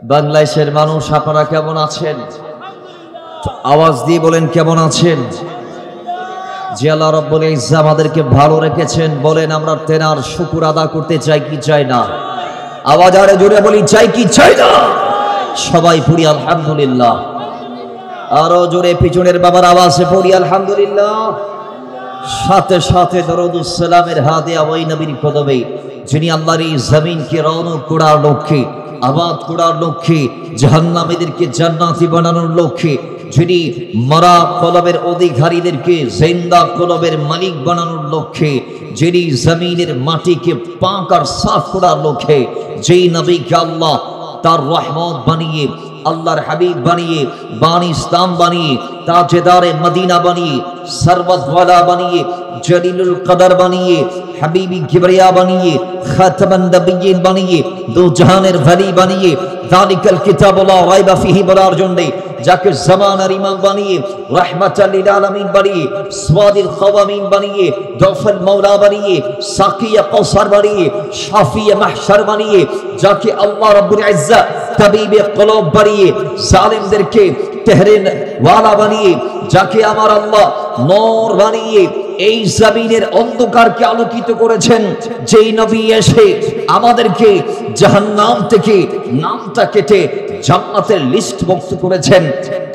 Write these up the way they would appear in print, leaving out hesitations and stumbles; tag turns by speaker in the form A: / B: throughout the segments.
A: বাংলাদেশের মানুষ আপনারা কেমন আছেন? আওয়াজ দিয়ে বলেন কেমন আছেন? যে আল্লাহ রাব্বুল ইজ্জত আমাদেরকে ভালো রেখেছেন, বলেন আমরা তেনার শুকর আদা করতে চাই কি চাই না? আওয়াজ আরে জোরে বলি, চাই কি চাই না? সবাই পড়ি আলহামদুলিল্লাহ। আরো জোরে পিছনের বাবার আওয়াজে পড়ি আলহামদুলিল্লাহ। সাথে সাথে দরুদুস সালামের হাদিয়া ওই নবীর কদমে, যিনি আল্লাহর এই জমিনকে রওনক করার লক্ষ্যে, আবাদ করার লক্ষ্যে, জাহান্নামীদেরকে জান্নাতি বানানোর লক্ষ্যে, যিনি মরা কলবের অধিকারীদেরকে জিন্দা কলবের মালিক বানানোর লক্ষ্যে, যিনি জমিনের মাটিকে পাক আর সাফ করার লক্ষ্যে, যেই নবীকে আল্লাহ তার রহমত বানিয়ে, আল্লাহর হাবিব বানিয়ে, বানী ইসলাম বানিয়ে, তাজেদারে মদিনা বানিয়ে, সরবতওয়ালা বানিয়ে, জলিলুল কদর বানিয়ে, হাবিবি কিবরিয়া বানিয়ে, খাতামান নবিয়্যিন বানিয়ে, দু জাহানের ওয়ালি বানিয়ে, যালিকাল কিতাবুল্লাহ রাইবা ফিহি বলার জন্য যাকে জামানার ইমাম বানিয়ে, রাহমাতাল লিল আলামিন বানিয়ে, সাওয়াদিল কাওয়ামিন বানিয়ে, দফল মাওলা বানিয়ে, সাকিয়া কাউসার বানিয়ে, শাফিয়া মাহশার বানিয়ে, যাকে আল্লাহ রাব্বুল ইজ্জত তাবিবে কলব বানিয়ে, জালিমদেরকে তেহরিন ওয়ালা বানিয়ে, যাকে আমার আল্লাহ নূর বানিয়ে এই জমিনের অন্ধকারকে আলোকিত করেছেন, যেই নবী এসে আমাদেরকে জাহান্নাম থেকে নামটা কেটে জান্নাতের লিস্ট মুক্ত করেছেন।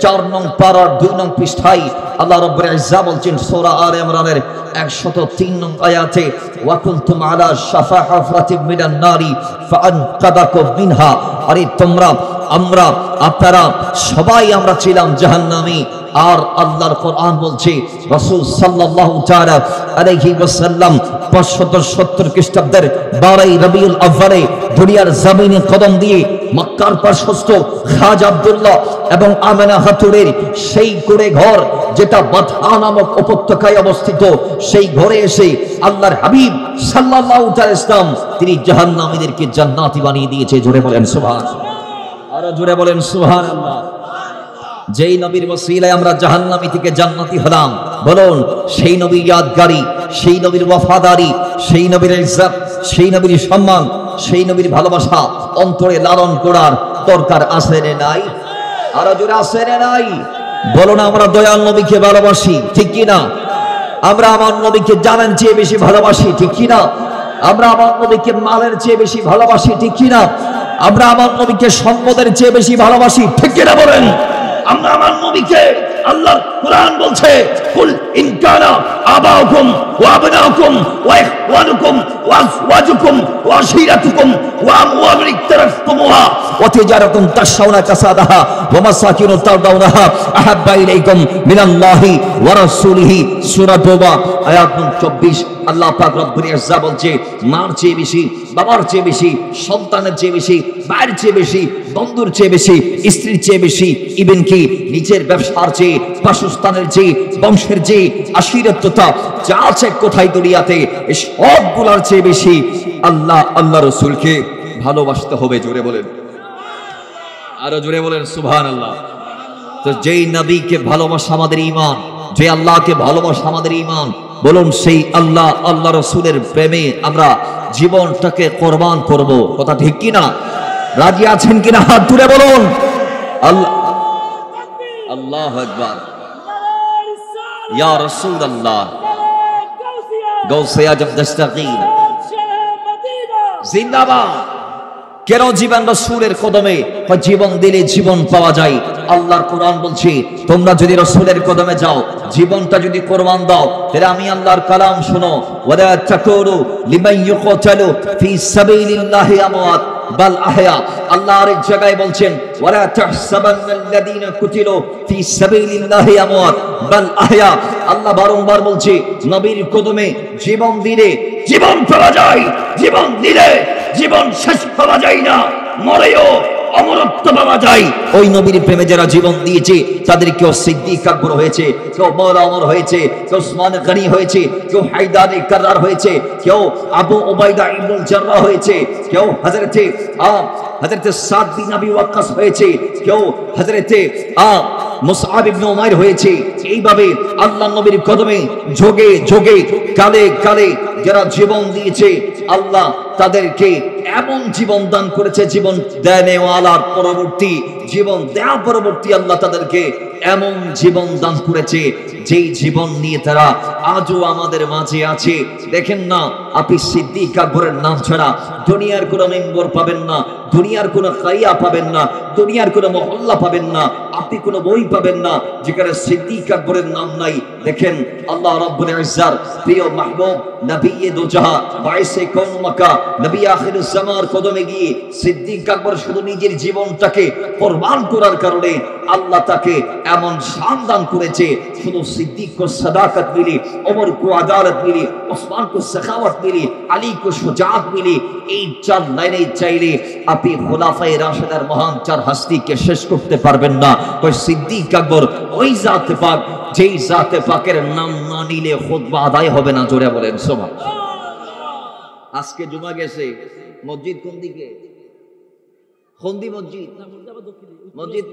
A: 4 নং পারার 2 নং পৃষ্ঠায় আল্লাহ রাব্বুল ইজ্জত বলছেন সূরা আলে ইমরানের 103 নং আয়াতে, ওয়া কুনতুম আলা শাফা হাফরাতিন মিনান নারি ফাআনকাদাকুম মিনহা। আরে তোমরা, আমরা, আপনারা সবাই আমরা ছিলাম জাহান্নামী। আর আল্লাহর কোরআন বলছে, রাসূল সাল্লাল্লাহু তাআলা আলাইহি ওয়াসাল্লাম 570 খ্রিস্টাব্দের 12 রবিউল আউয়ালে দুনিয়ার জমিনে কদম দিয়ে মক্কার পার্শ্বস্থ খাজা আব্দুল্লাহ এবং আমেনা খাতুনের সেই কুড়ে ঘর, যেটা বাদহা নামক উপত্যকায় অবস্থিত, সেই ঘরে এসে আল্লাহর হাবিব সাল্লাল্লাহু তাআলা ইসলাম তিনি জাহান্নামীদেরকে জান্নাতি বানিয়ে দিয়েছে। জোরে বলেন সুবহানাল্লাহ। আর জোরে বলেন সুবহানাল্লাহ। যেই নবীর ওসিলায় আমরা জাহান্নামী থেকে জান্নাতি হলাম, বলুন সেই নবীর ইয়াদগারি, সেই নবীর ওয়াফাদারি, সেই নবীর ইজ্জত, সেই নবীর সম্মান, সেই নবীর ভালোবাসা অন্তরে লালন করার দরকার আছে না নাই? আর জোরে আছে না নাই? বলুন আমরা দয়াল নবীকে ভালোবাসি, ঠিক কি না? আমরা আমার নবীকে জানার চেয়ে বেশি ভালোবাসি, ঠিক কি না? আমরা আমার নবীকে মালের চেয়ে বেশি ভালোবাসি, ঠিক কি না? আমরা আমার নবীকে সম্পদের চেয়ে বেশি ভালোবাসি, ঠিক কি না? বলেন আমরা আমার নবীকে, আল্লাহর কোরআন বলছে, কুল ইন কানা আবাউকুম ওয়া আবনাউকুম ওয়া ইখওয়ানুকুম ওয়া আজওয়াজুকুম ওয়া আশীরাতুকুম ওয়া আমওয়ালুন ইকতারাফতুমুহা ওয়া তিজারাতুন তাশাউনা কাসাদাহা ওয়া মাসাকিনু তারদাউনাহা আহাব্বা ইলাইকুম মিনাল্লাহি ওয়া রাসূলিহি। সূরা তাওবা আয়াত 24। আল্লাহ পাক রব্বুল ইজ্জত বলছে, মার চেয়ে বেশি, বাবার চেয়ে বেশি, সন্তানের চেয়ে বেশি, ভাইয়ের চেয়ে বেশি, বন্ধুর চেয়ে বেশি, স্ত্রীর চেয়ে বেশি, ইভেন কি নিজের ব্যবসার চেয়ে, বাসস্থানের চেয়ে, বংশের চেয়ে, আশীরত্বতা যা আছে কোথায় দুনিয়াতে, এই সবগুলোর চেয়ে বেশি আল্লাহ রাসূলকে ভালোবাসতে হবে। জোরে বলেন, আরো জোরে বলেন সুবহানাল্লাহ। তো যেই নবীকে ভালোবাসা আমাদের ঈমান, যে আল্লাহকে ভালোবাসা আমাদের ঈমান, বলুন সেই আল্লাহ রাসূলের প্রেমে আমরা জীবনটাকে কোরবান করব। কথা ঠিক কি না? রাজি আছেন কিনা? হাত তুলে বলুন আল্লাহু আকবার। ইয়া রাসূলুল্লাহ গাউসে আজম দস্তগীর জিন্দাবাদ। কেন জীবন রাসূলের কদমে? জীবন দিলে জীবন পাওয়া যায়। আল্লাহর কোরআন বলছে, তোমরা যদি রাসূলের কদমে যাও, জীবনটা যদি কোরবান দাও, তাহলে আমি আল্লাহর কালাম শোনো, ওয়ালা তাকুলু লিমান ইউকতালু ফি সাবিলিল্লাহি আমওয়াত বাল আহয়া। আল্লাহ আরেক জায়গায় বলছেন, ওয়ালা তাহসাবান্নাল্লাযীনা কুতিলু ফি সাবিলিল্লাহি আমওয়াত বাল আহয়া। আল্লাহ বারংবার বলছে, নবীর কদমে জীবন দিলে জীবন পাওয়া যায়, জীবন দিলে জীবন শেষ পাওয়া যায় না, মরেও অমরত্ব পাওয়া যায়। ওই নবীর প্রেমে যারা জীবন দিয়েছে তাদের কেউ সিদ্দিক আকবর হয়েছে, কেউ মওলা ওমর হয়েছে, কেউ উসমান গনি হয়েছে, কেউ হায়দার কাররার হয়েছে, কেউ আবু উবাইদা ইবনুল জাররাহ হয়েছে, কেউ হযরতে সাদ বিন আবি ওয়াক্কাস হয়েছে, কেউ হযরতে মুসআব ইবনে উমাইর হয়েছে। এইভাবে আল্লাহর নবীর কদমে যোগে যোগে কালে কালে যারা জীবন দিয়েছে, আল্লাহ তাদেরকে এমন জীবন দান করেছে, জীবন দেওয়ালার পরবর্তী, জীবন দেওয়া পরবর্তী আল্লাহ তাদেরকে এমন জীবন দান করেছে যেই জীবন নিয়ে তারা আজও আমাদের মাঝে আছে। দেখেন না, আপনি সিদ্দিক আকবরের নাম ছাড়া দুনিয়ার কোনো মেম্বর পাবেন না, দুনিয়ার কোনো কাইয়া পাবেন না, দুনিয়ার কোনো মহল্লা পাবেন না, আপনি কোনো বই পাবেন না যেখানে সিদ্দিক আকবরের নাম নাই। দেখেন আল্লাহ রাব্বুল ইজ্জার প্রিয় মাহবুব নবী দুজাহা বাইসে কোন মাকা নবী আখিরুজ জামার কদমে গিয়ে সিদ্দিক আকবর শুধু নিজের জীবনটাকে কুরবান করার কারণে আল্লাহ তাকে এমন শান দান করেছে। শুধু সিদ্দিক কো সাদাকত মিলি, ওমর কো আদালত মিলি, ওসমান কো সাখাওয়াত মিলি, আলী কো শুজাআত মিলি। এই চার লাইনে চাইলে আপনি খুলাফায়ে রাশিদার মহান চার হাস্তিকে শেষ করতে পারবেন না। ওই সিদ্দিক আকবর ওই জাতে পাক, যেই জাতে পাকের নাম না নিলে খুতবা আদায় হবে না। জোরে বলেন সুবহানাল্লাহ। আজকে জুমা গেছে, মসজিদ কোন দিকে? খন্দি মসজিদ, মসজিদ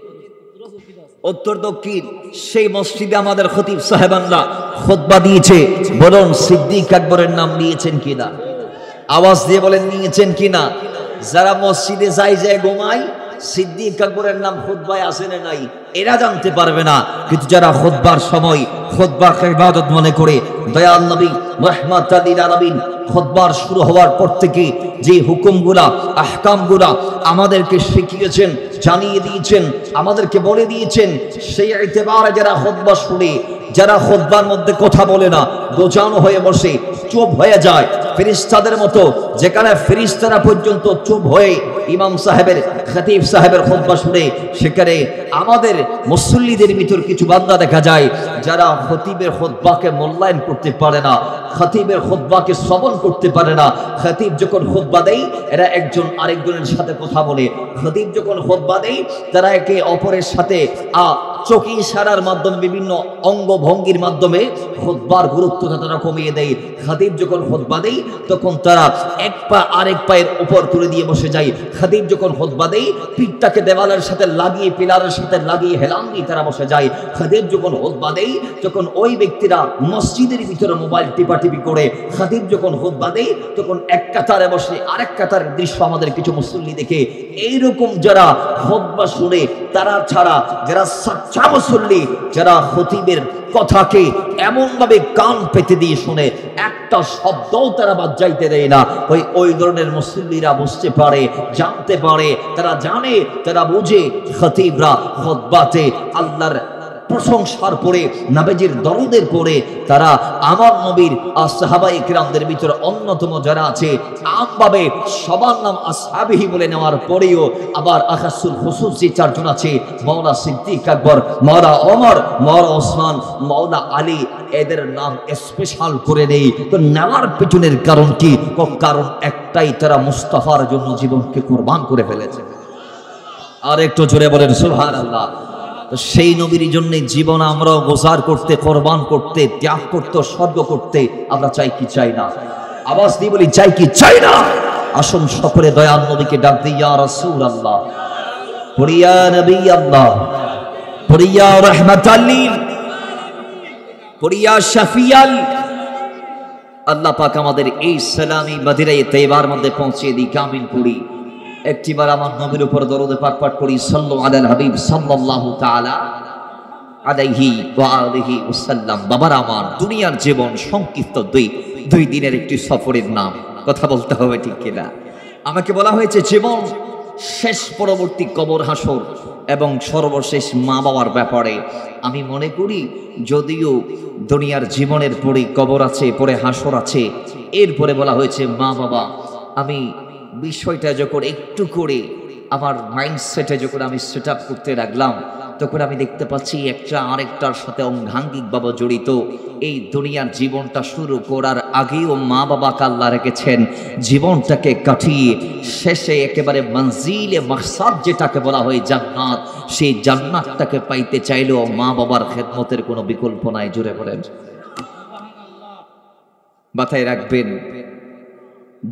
A: উত্তর দক্ষিণ। সেই মসজিদে আমাদের খতিব সাহেবানরা খুতবা দিয়েছে। বলুন সিদ্দিক আকবরের নাম নিয়েছেন কিনা? আওয়াজ দিয়ে বলেন নিয়েছেন কিনা? যারা মসজিদে যায় ঘুমায়, সিদ্দিক আকবরের নাম খুতবায় আছে না নাই এরা জানতে পারবে না, কিন্তু যারা খুতবার সময় খুতবাকে ইবাদত মনে করে দয়াল নবী রাহমাতুল লিল আলামিন খুতবার শুরু হওয়ার পর থেকে যে হুকুমগুলা আহকামগুলা আমাদেরকে শিখিয়েছেন, জানিয়ে দিয়েছেন, আমাদেরকে বলে দিয়েছেন, সেই ইতিবারে যারা খুতবা শুনে, যারা খুতবার মধ্যে কথা বলে না, গোজানো হয়ে বসে চুপ হয়ে যায় ফেরেশতাদের মতো, যেখানে ফেরেশতারা পর্যন্ত চুপ হয়ে ইমাম সাহেবের খতিব সাহেবের খুতবা শুনে, সেখানে আমাদের মুসল্লিদের ভিতর কিছু বান্দা দেখা যায় যারা খতিবের খুতবাকে মূল্যায়ন করতে পারে না, খতিবের খুতবাকে শ্রবণ করতে পারে না। খতিব যখন খুতবা দেয় এরা একজন আরেকজনের সাথে কথা বলে, খতিব যখন খুতবা দেয় তারা একে অপরের সাথে চোখে ইশারার মাধ্যমে বিভিন্ন অঙ্গভঙ্গির মাধ্যমে খুতবার গুরুত্বটা তারা কমিয়ে দেয়। খতিব যখন খুতবা দেয় তখন তারা এক পা আরেক পায়ের উপর তুলে দিয়ে বসে যায়। খতিব যখন খুতবা দেয় পিঠটাকে দেওয়ালের সাথে লাগিয়ে, পিলারের সাথে লাগিয়ে হেলান দিয়ে তারা বসে যায়। খতিব যখন খুতবা দেয় তখন ওই ব্যক্তিরা মসজিদের ভিতরে মোবাইল টিপাটিপি করে। খতিব যখন খুতবা দেয় তখন এক কাতারে বসে আরেক কাতারের দৃশ্য আমাদের কিছু মুসল্লি দেখে। এইরকম যারা খুতবা শুনে তারা ছাড়া যারা সাচ্চা মুসল্লি, যারা খতিবের কথাকে এমন ভাবে কান পেতে দিয়ে শুনে একটা শব্দও তারা বাদ যাইতে দেয় না, ওই ধরনের মুসল্লিরা বুঝতে পারে, জানতে পারে, তারা জানে, তারা বুঝে খতিবরা খুতবাতে আল্লাহর প্রশংসার পরে, নবীজির দরুদের পরে তারা আমার নবীর সাহাবায়ে কিরামদের ভিতরে অন্যতম যারা আছে আমভাবে সবার নাম আসহাবিহি বলে নেওয়ার পরেও আবার আখাসুল খুসুসি চারজন আছে, মাওলা সিদ্দিক আকবর, মাওলা ওমর, মাওলা ওসমান, মাওলা আলী, এদের নাম স্পেশাল করে নেই। তো নেওয়ার পেছনের কারণ কি? কারণ একটাই, তারা মুস্তাফার জন্য জীবনকে কুরবান করে ফেলেছে। আর একটু জোরে বলেন সুবহানাল্লাহ। তো সেই নবীর জন্য জীবন আমরা গোজার করতে, কোরবান করতে, ত্যাগ করতে, স্বর্গ করতে আমরা চাই কি চাই না? আওয়াজ দিয়ে বলি চাই কি চাই না? আসুন সকলে দয়াল নবীকে ডাক দিই, ইয়া রাসূলুল্লাহ, ইয়া নবী আল্লাহ, ইয়া রাহমাতাল লিল, ইয়া শাফিয়াল। আল্লাহ পাক আমাদের এই সালামি মদিনায়ে তৈয়বার মধ্যে পৌঁছে দিই, কামিল করি। একটিবার আমার নবীর উপর দরুদে পাক পাঠ করি, সাল্লাল্লাহু আলাল হাবিব সাল্লাল্লাহু তাআলা আলাইহি ওয়া আলিহি ওয়াসাল্লাম। বাবার আমার, দুনিয়ার জীবন সংক্ষিপ্ত, দুই দিনের একটি সফরের নাম। কথা বলতে হবে ঠিক কিনা? আমাকে বলা হয়েছে জীবন শেষ, পরবর্তী কবর হাসর এবং সর্বশেষ মা বাবার ব্যাপারে। আমি মনে করি যদিও দুনিয়ার জীবনের পরে কবর আছে, পরে হাসর আছে, এরপরে বলা হয়েছে মা বাবা। আমি বিষয়টা যখন একটু করে আমার মাইন্ডসেটে যখন আমি সেট আপ করতে লাগলাম, তখন আমি দেখতে পাচ্ছি একটা আরেকটার সাথে অঙ্গাঙ্গিকভাবে জড়িত। এই দুনিয়ার জীবনটা শুরু করার আগেও মা বাবাকে আল্লাহ রেখেছেন জীবনটাকে কাটিয়ে শেষে একেবারে মঞ্জিলে মাকসাদ যেটাকে বলা হয় জান্নাত, সেই জান্নাতটাকে পাইতে চাইলেও মা বাবার খেদমতের কোনো বিকল্প নাই। জুড়ে বলেন। মাথায় রাখবেন,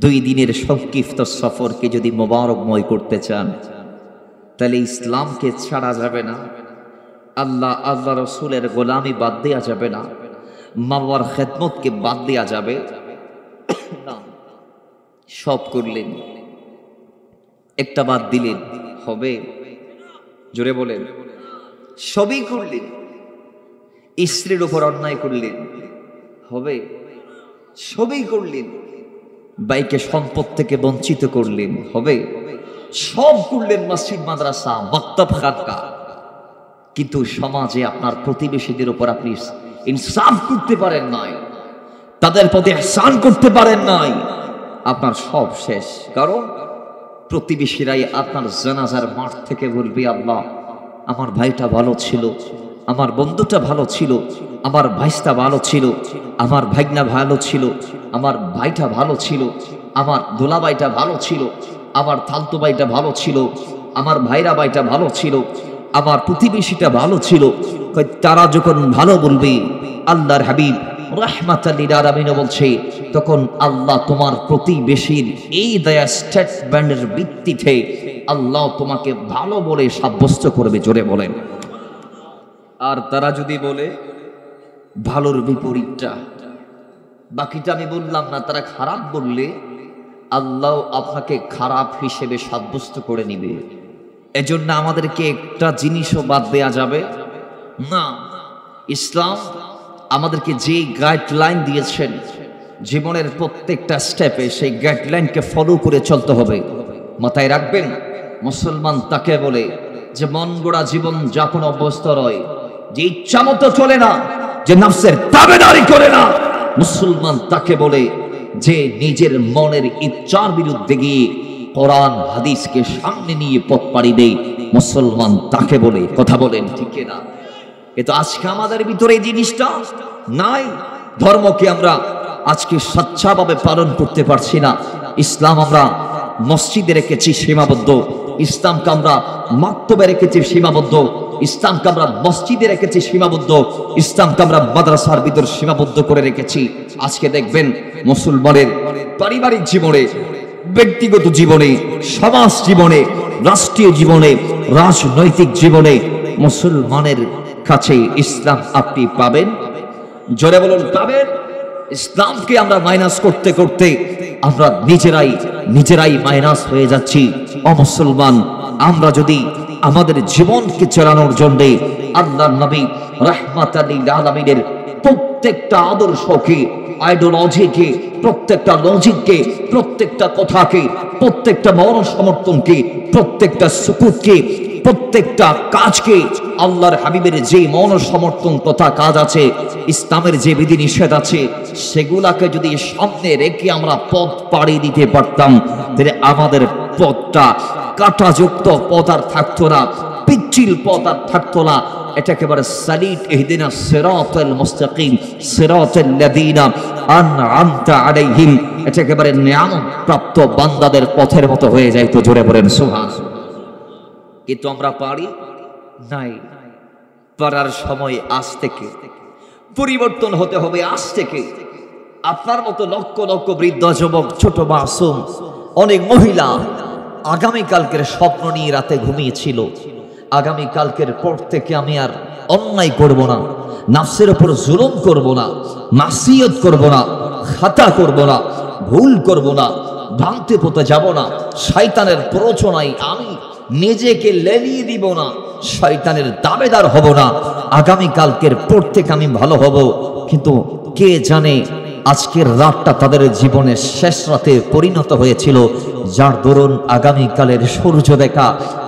A: 2 দিনের সংক্ষিপ্ত সফরকে যদি মোবারকময় করতে চান তাহলে ইসলামকে ছাড়া যাবে না, আল্লাহ রসুলের গোলামি বাদ দেওয়া যাবে না, মা বাবার খেদমতকে বাদ দেওয়া যাবে না। সব করলেন, একটা বাদ দিলেন, হবে? জোরে বলেন। সবই করলেন, স্ত্রীর উপর অন্যায় করলেন, হবে? সবই করলেন, বাইকে সম্পদ থেকে বঞ্চিত করলেন, হবে? সব করলেন, মসজিদ মাদ্রাসা মাকতাব খানকা, কিন্তু সমাজে আপনার প্রতিবেশীদের উপর আপনি ইনসাফ করতে পারেন নাই, তাদের প্রতি ইহসান করতে পারেন নাই, আপনার সব শেষ। কারণ প্রতিবেশীরাই আপনার জানাজার মাঠ থেকে বলবে, আল্লাহ আমার ভাইটা ভালো ছিল, আমার বন্ধুটা ভালো ছিল, আমার ভাইস্তা ভালো ছিল, আমার ভাগনা ভালো ছিল, আমার ভাইটা ভালো ছিল, আমার দোলাভাইটা ভালো ছিল, আমার থালতো ভাইটা ভালো ছিল, আমার ভাইরা ভাইটা ভালো ছিল, আমার প্রতিবেশীটা ভালো ছিল। তারা যখন ভালো বলবে, আল্লাহর হাবিব রাহমাতাল লিল আলামিন বলছে, তখন আল্লাহ তোমার প্রতিবেশীর এই দয়া স্টেটমেন্টের ভিত্তিতে আল্লাহ তোমাকে ভালো বলে সাব্যস্ত করবে। জোরে বলেন। আর তারা যদি বলে ভালোর বিপরীতটা, বাকিটা আমি বললাম না, তারা খারাপ বললে আল্লাহ আপনাকে খারাপ হিসেবে সাব্যস্ত করে নিবে। এজন্য আমাদেরকে একটা জিনিসও বাদ দেয়া যাবে না। ইসলাম আমাদেরকে যে গাইডলাইন দিয়েছেন জীবনের প্রত্যেকটা স্টেপে, সেই গাইডলাইনকে ফলো করে চলতে হবে। মাথায় রাখবেন, মুসলমান তাকে বলে যে মন গড়া জীবন যাপন অভ্যস্ত রয়, যে ইচ্ছা মতো চলে না, যে নফসের তাবেদারি করে না। মুসলমান তাকে বলে যে নিজের মনের ইচ্ছার বিরুদ্ধে গিয়ে কোরআন হাদিসকে সামনে নিয়ে পথ পাড়ি দেয়। মুসলমান তাকে বলে। কথা বলেন ঠিক না? কিন্তু আজকে আমাদের ভিতরে এই জিনিসটা নাই। ধর্মকে আমরা আজকে স্বচ্ছভাবে পালন করতে পারছি না। ইসলাম আমরা মসজিদে রেখেছি সীমাবদ্ধ, ইসলামকে আমরা মাকতবে রেখেছি সীমাবদ্ধ, ইসলামকে আমরা মসজিদে রেখেছি সীমাবদ্ধ, ইসলামকে আমরা মাদ্রাসার ভিতর সীমাবদ্ধ করে রেখেছি। আজকে দেখবেন মুসলমানের পারিবারিক জীবনে, ব্যক্তিগত জীবনে, সমাজ জীবনে, রাষ্ট্রীয় জীবনে, রাজনৈতিক জীবনে মুসলমানের কাছে ইসলাম আপনি পাবেন। জোরে বলুন, পাবেন। ইসলামকে আমরা মাইনাস করতে করতে আমরা নিজেরাই মাইনাস হয়ে যাচ্ছি। অমুসলমান, আমরা যদি আমাদের জীবনকে চালানোর জন্য আল্লাহর নবী রাহমাতাল লিল আলামিনের প্রত্যেকটা আদর্শকে, আইডিওলজিকে, প্রত্যেকটা লজিককে, প্রত্যেকটা কথাকে, প্রত্যেকটা মন সমর্থনকে, প্রত্যেকটা সুকুতকে, প্রত্যেকটা কাজকে, আল্লাহর হাবিবের যে মন সমর্থন কথা কাজ আছে, ইসলামের যে বিধি নিষেধ আছে, সেগুলাকে যদি সামনে রেখে আমরা পথ পাড়ি দিতে পারতাম, তাহলে আমাদের পথটা কাঁটাযুক্ত পথ আর থাকতো না, পিচ্ছিল পথ আর থাকতো না। এটা একেবারে সালিট ইহদিনা সিরাতাল মুস্তাকিম সিরাতাল লাযিনা আনআমতা আলাইহিম, এটা একেবারে নিয়ামত প্রাপ্ত বান্দাদের পথের মতো হয়ে যায়। তো জোরে বলেন সুবহানাল্লাহ। কিন্তু আমরা পারি নাই। পারার সময় আজ থেকে পরিবর্তন হতে হবে। আজ থেকে আপনার মতো লক্ষ লক্ষ বৃদ্ধ, যুবক, ছোট মাসুম, অনেক মহিলা আগামীকালকের স্বপ্ন নিয়ে রাতে ঘুমিয়েছিল। আগামীকালকের পর থেকে আমি আর অন্যায় করব না, নাফসের উপর জুলুম করব না, মাসিয়ত করব না, খাতা করব না, ভুল করব না, ভ্রান্তি পথে যাব না, শয়তানের প্ররোচনায় আমি নিজেকে লেলিয়ে দিব না, শয়তানের দাবেদার হব না। আগামীকালকের পর থেকে আমি ভালো হব। কিন্তু কে জানে আজকের রাতটা তাদের জীবনের শেষ রাতে পরিণত হয়েছিল, যার দরুন আগামীকালের সূর্য দেখা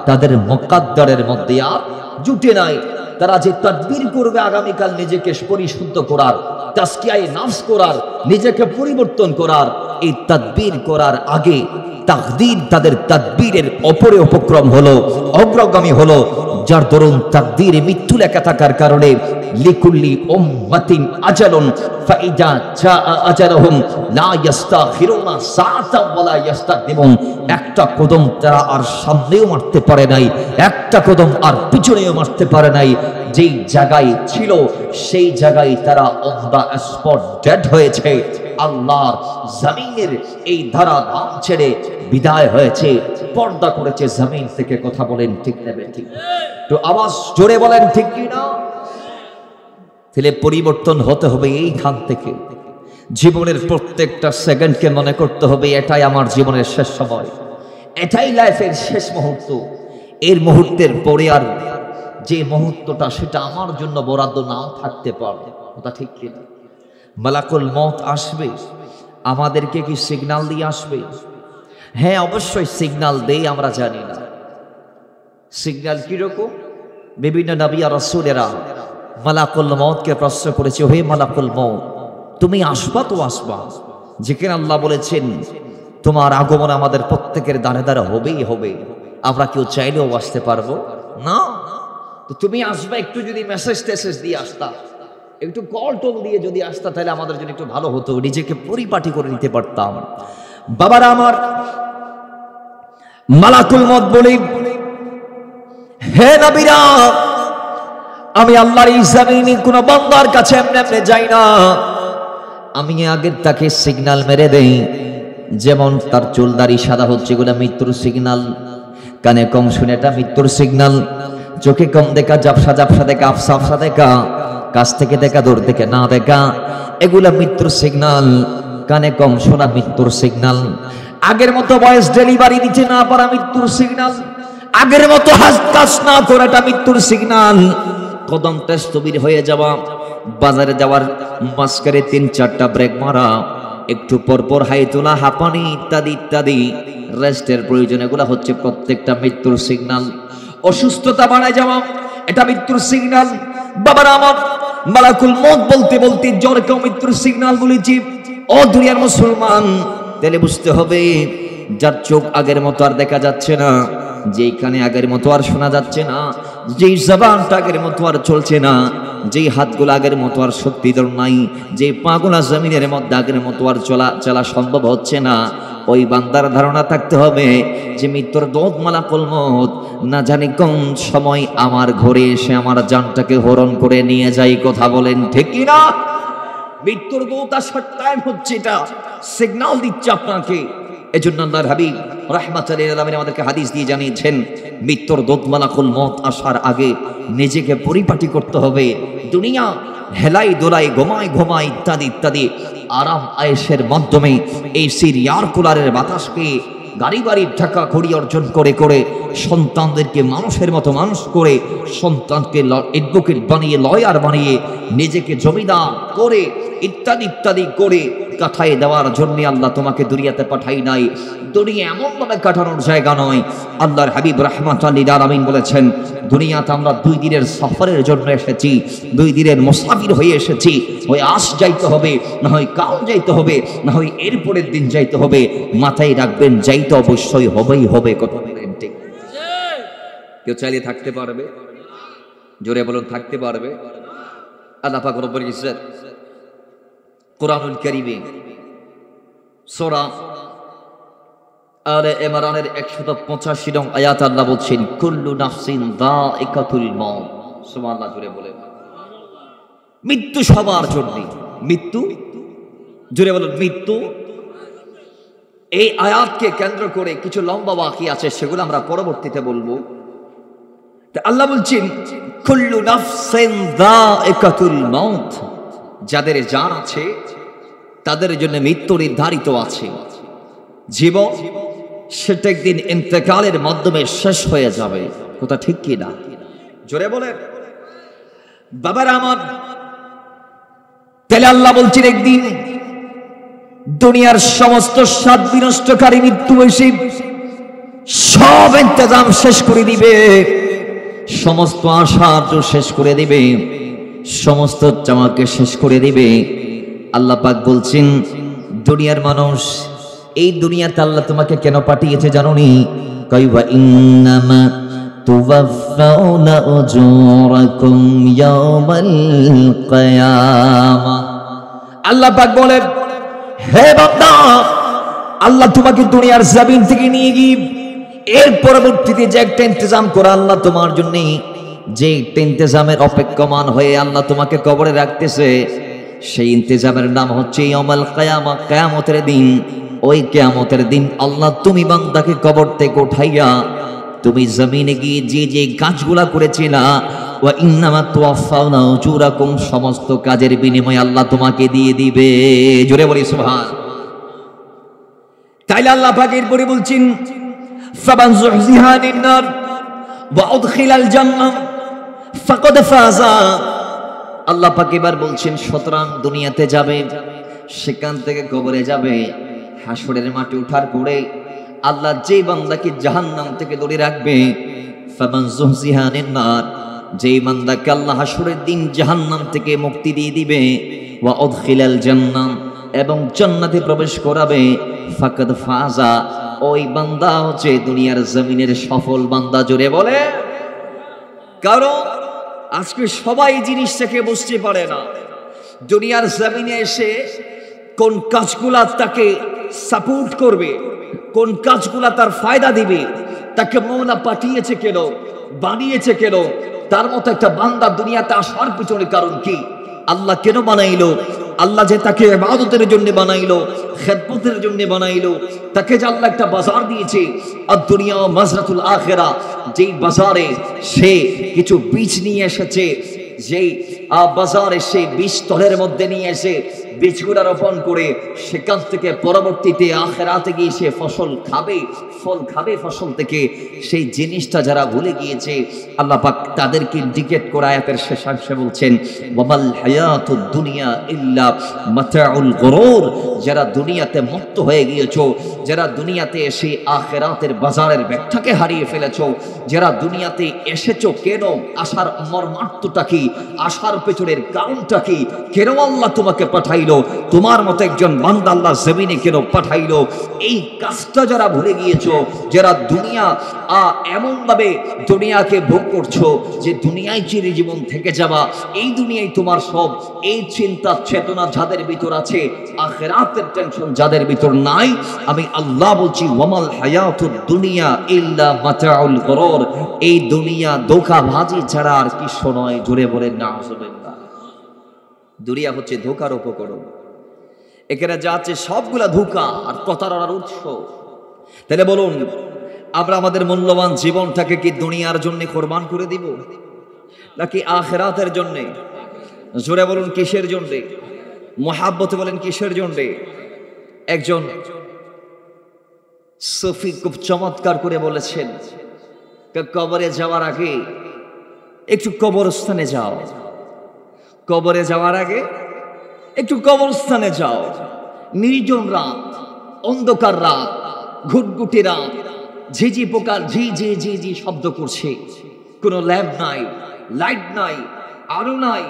A: তাদের মুকাদ্দারের মধ্যে আর জুটে নাই। তারা যে তাদবীর করবে আগামীকাল নিজেকে পরিশুদ্ধ করার, তাজকিয়ায়ে নফস করার, নিজেকে পরিবর্তন করার, এই তাদবীর করার আগে তাকদীর তাদের তাদবীরের অপরে উপক্রম হলো, অগ্রগামী হলো, যার দরুন তাকদীরে মৃত্যু লেখা থাকার কারণে লিকুল্লি উম্মাতিন আজালুন ফাইদা জাআ আজালুহুম লা ইস্তাখিরুনা সাআতাও ওয়ালা ইস্তাকদিমুন। একটা কদম তারা আর সামনেও মারতে পারে নাই, একটা কদম আর পিছনেও মারতে পারে নাই। যেই জায়গায় ছিল সেই জায়গায় তারা অন দ্য স্পট ডেড হয়েছে। আল্লাহর জমিনের এই ধারা ধাম ছেড়ে বিদায় হয়েছে, পর্দা করেছে জমিন থেকে। কথা বলেন ঠিক না ঠিক? তো আওয়াজ জোরে বলেন ঠিক কি না? তাহলে পরিবর্তন হতে হবে এইখান থেকে। জীবনের প্রত্যেকটা সেকেন্ডকে মনে করতে হবে এটাই আমার জীবনের শেষ সময়, এটাই লাইফের শেষ মুহূর্ত। এর মুহূর্তের পরে আর যে মুহূর্তটা সেটা আমার জন্য বরাদ্দ নাও থাকতে পারে, ওটা ঠিক কিনা? মালাকুল মউত আসবে, আমাদেরকে কি সিগন্যাল দিয়ে আসবে? হ্যাঁ, অবশ্যই সিগন্যাল দেই, আমরা জানি না সিগন্যাল কিরকম। বিভিন্ন নবী আর রাসূলেরা মালাকুল মউতকে প্রশ্ন করেছে, হে মালাকুল মউত, তুমি আসবা তো আসবা, যেখানে আল্লাহ বলেছেন তোমার আগমন আমাদের প্রত্যেকের দ্বারে দ্বারে হবেই হবে, আমরা কেউ চাইলেও আসতে পারবো না। তো তুমি আসবে, একটু যদি মেসেজ টেসেজ দিয়ে আসতা, একটু কল টল দিয়ে যদি আসতা, তাহলে আমাদের জন্য একটু ভালো হতো, নিজেকে পরিপাটি করে নিতে পারতাম। বাবারা আমার, মালাকুল মউত বলে, হে নবীরা, আমি আল্লাহর এই জমিনে কোন বান্দার কাছে এমনি এমনি যাই না, আমি আগের তাকে সিগন্যাল মেরে দেই। যেমন তার চুলদারি সাদা হচ্ছে, এগুলো মৃত্যুর সিগন্যাল। কানে কম শুনে এটা মৃত্যুর সিগন্যাল। চোখে কম দেখা, জাপসা জাপসা দেখা, আফসা আফসা দেখা, কাছ থেকে দেখা, দূর থেকে না দেখা, এগুলা মৃত্যুর সিগন্যাল। কানে কম শোনা মৃত্যুর সিগন্যাল। আগের মতো বয়স ডেলিভারি দিতে না পারা মৃত্যুর সিগন্যাল। আগের মতো হাজ কাজ না করাটা মৃত্যুর সিগন্যাল। কদম স্থবির হয়ে যাওয়া, বাজারে যাওয়ার মাঝখানে 3-4টা ব্রেক মারা, একটু পরপর হাই তোলা, হাঁপানি ইত্যাদি ইত্যাদি, রেস্টের প্রয়োজন, এগুলো হচ্ছে প্রত্যেকটা মৃত্যুর সিগন্যাল। অসুস্থতা বাড়ায় যাওয়া, এটা মৃত্যুর সিগন্যাল। বাবারা আমার, মালাকুল মউত বলতে বলতে জ্বরকেও মৃত্যুর সিগন্যাল বলেছি। ও দুনিয়ার মুসলমান, তাহলে বুঝতে হবে, যার চোখ আগের মতো আর দেখা যাচ্ছে না, যেই কানে আগের মতো আর শোনা যাচ্ছে না, যেই জবানটা আগের মতো আর চলছে না, যেই হাতগুলো আগের মতো আর শক্তিধর নাই, যে পাগুলা জমিনের মধ্যে আগের মতো আর চলা সম্ভব হচ্ছে না, ওই বান্দার ধারণা থাকতে হবে যে মৃত্যুর দূত মালাকুল মউত না জানি কোন সময় আমার ঘরে এসে আমার জানটাকে হরণ করে নিয়ে যায়। কথা বলেন ঠিক কি না? মৃত্যুর দূত আসার টাইম হচ্ছে, এটা সিগন্যাল দিচ্ছে আপনাকে। এজন্য আল্লাহর হাবিব রাহমাতুল লিল আলামিন আমাদেরকে হাদিস দিয়ে জানিয়েছেন, মৃত্যুর দূত মালাকুল মউত আসার আগে নিজেকে পরিপাটি করতে হবে। দুনিয়া হেলাই দোলাই, ঘুমাই ঘুমাই ইত্যাদি ইত্যাদি আরাম আয়েশের মাধ্যমে এই এয়ার কুলারের বাতাসকে গাড়ি বাড়ির টাকা কড়ি অর্জন করে করে সন্তানদেরকে মানুষের মতো মানুষ করে, সন্তানকে অ্যাডভোকেট বানিয়ে, লয়ার বানিয়ে, নিজেকে জমিদার করে ইত্যাদি ইত্যাদি করে কাটাই দেওয়ার জন্য আল্লাহ তোমাকে দুনিয়াতে পাঠাই নাই। দুনিয়া এমন ভাবে কাটানোর জায়গা নয়। আল্লাহর হাবিব রাহমাতুল লিল আলামিন বলেছেন, দুনিয়াতে আমরা 2 দিনের সফরের জন্য এসেছি, 2 দিনের মুসাফির হয়ে এসেছি। হয় আজ যাইতে হবে, না হয় কাল যাইতে হবে, না হয় এরপরের দিন যাইতে হবে। মাথায় রাখবেন, যাইতে অবশ্যই হবেই হবে। কথা বলেন ঠিক? কেউ চাইলে থাকতে পারবে? জোরে বলুন, থাকতে পারবে? আল্লাহ পাক রব্বুল ইজ্জত কুরআনুল কারীমে সূরা আলে ইমরানের 185 নং আয়াত আল্লাহ বলছেন, কুল্লু নাফসিন যায়িকাতুল মাউত। সুবহানাল্লাহ, জোরে বলেন। মৃত্যু সবার জন্য। মৃত্যু, জোরে বলুন, মৃত্যু। এই আয়াতকে কেন্দ্র করে কিছু লম্বা বাকি আছে, সেগুলো আমরা পরবর্তীতে বলবো। আল্লাহ বলছেন, কুল্লু নাফসিন যায়িকাতুল মাউত, যাদের জান আছে তাদের জন্য মৃত্যু নির্ধারিত আছে। জীবন সেটা একদিন ইন্তেকালের মাধ্যমে শেষ হয়ে যাবে। কথা ঠিক কি না? জোরে বলেন বাবার আমার। তাহলে আল্লাহ বলছেন, একদিন দুনিয়ার সমস্ত স্বাদ বিনষ্টকারী মৃত্যু এসে সব ইন্তজাম শেষ করে দিবে, সমস্ত আশা শেষ করে দিবে, সমস্ত চামাকে শেষ করে দিবে। আল্লাহ পাক বলছেন, দুনিয়ার মানুষ, এই দুনিয়াতে আল্লাহ তোমাকে কেন পাঠিয়েছে জানোনি? কাইবা ইন্নামা তুওয়াফাউনা উজুরাকুম ইয়াওমাল কিয়ামা। আল্লাহ পাক বলেন, হে বান্দা, আল্লাহ তোমাকে দুনিয়ার জমিন থেকে নিয়ে গিয়ে এর পরবর্তীতে যে একটা ইন্তজাম করা আল্লাহ তোমার জন্য, যে একটা ইন্তজামের অপেক্ষমান হয়ে আল্লাহ তোমাকে কবরে রাখতেছে, সেই ইন্তজামের নাম হচ্ছে ইয়াউমুল কিয়ামা, কিয়ামতের দিন। ওই কিয়ামতের দিন আল্লাহ তুমি বান্দাকে কবর থেকে উঠাইয়া তুমি জমিনে গিয়ে যে যে কাজগুলা করেছিলা, ওয়া ইন্নামা তুওয়াফাউনা উজুরাকুম, সমস্ত কাজের বিনিময় আল্লাহ তোমাকে দিয়ে দিবে। জোরে বলি সুবহান। তাইলে আল্লাহ পাক এরপরে বলছেন, ফামান যুহজিহা আনিন নার ওয়া উদখিলাল জান্নাহ ফাকাদ ফাযা। আল্লাহ পাক এবার বলছেন, সুতরাং দুনিয়াতে যাবে, সেখান থেকে কবরে যাবে, হাসরের মাঠে ওঠার পরে আল্লাহ যেই বান্দাকে জাহান্নাম থেকে দূরে রাখবে, ফামান যুহজিহা আনিন নার, যেই বান্দাকে আল্লাহ হাসরের দিন জাহান্নাম থেকে মুক্তি দিয়ে দিবে, ওয়া উদখিলাল জান্নাহ, এবং জান্নাতে প্রবেশ করাবে, ফাকাদ ফাযা, ওই বান্দা হচ্ছে দুনিয়ার জমিনের সফল বান্দা। জোরে বলে। কারণ আজকে সবাই জিনিসটাকে বুঝতে পারে না। দুনিয়ার জমিনে এসে কোন কাজগুলা তাকে সাপোর্ট করবে, কোন কাজগুলা তার ফায়দা দিবে, তাকে মওলা পাঠিয়েছে কেন, বানিয়েছে কেন, তার মতো একটা বান্দা দুনিয়াতে আসার পিছনে কারণ কি, আল্লাহ কেন বানাইলো, আল্লাহ যে তাকে ইবাদতের জন্য বানাইলো, খেদমতের জন্য বানাইলো, তাকে যে আল্লাহ একটা বাজার দিয়েছে, আর দুনিয়া মাজরাতুল আখিরা, যেই বাজারে সে কিছু বীজ নিয়ে এসেছে, যেই বাজারে সে বীজ তলের মধ্যে নিয়ে এসে বীজগুলা রোপণ করে সেখান থেকে পরবর্তীতে আখিরাতে গিয়ে সে ফসল খাবে, ফল খাবে ফসল থেকে, সেই জিনিসটা যারা ভুলে গিয়েছে আল্লাহ পাক তাদেরকে ইন্ডিকেট করে আয়াতের শেষাংশে বলছেন, ওয়ামাল হায়াতুদ দুনিয়া ইল্লা মাতাউল গুরুর। যারা দুনিয়াতে মত্ত হয়ে গিয়েছো, যারা দুনিয়াতে এসে আখিরাতের বাজারের ব্যাগটাকে হারিয়ে ফেলেছো, যারা দুনিয়াতে এসেছো কেন, আসার মর্মার্থটা কি, আসার পেছনের কারণটা কি, কেন আল্লাহ তোমাকে পাঠাইলো, তোমার মতো একজন বান্দা আল্লাহ জমিনে কেন পাঠাইলো, এই কাজটা যারা ভুলে গিয়েছো, যারা দুনিয়া এমন ভাবে দুনিয়াকে ভোগ করছো যে দুনিয়ায় চির জীবন থেকে যাবা, এই দুনিয়ায় তোমার সব, এই চিন্তা চেতনা যাদের ভিতর আছে, আখিরাতের টেনশন যাদের ভিতর নাই, আমি আল্লাহ বলছি, ওয়ামাল হায়াতুদ দুনিয়া ইল্লা মাতাউল গুরুর। এই দুনিয়া ধোঁকাবাজি ছাড়া আর কিছু নয়। জোরে বলেন নাউজুবিল্লাহ। দুনিয়া হচ্ছে ধোঁকার উপকরণ। এখানে যা আছে সবগুলা ধোঁকা আর প্রতারণার উৎস। তাহলে বলুন, আমরা আমাদের মূল্যবান জীবনটাকে কি দুনিয়ার জন্য কোরবান করে দিব, নাকি আখিরাতের জন্য? জোরে বলুন, কিসের জন্য? মুহাব্বতে বলেন কিসের জন্য? একজন সুফি খুব চমৎকার করে বলেছেন, কবরে যাওয়ার আগে একটু কবরস্থানে যাও, কবরে যাওয়ার আগে একটু কবরস্থানে যাও। নির্জন রাত, অন্ধকার রাত, ঘুটঘুটে রাত, ঝিঝি পোকার ঝি ঝি ঝি ঝি শব্দ করছে, কোনো ল্যাম্প নাই, লাইট নাই, আলো নাই।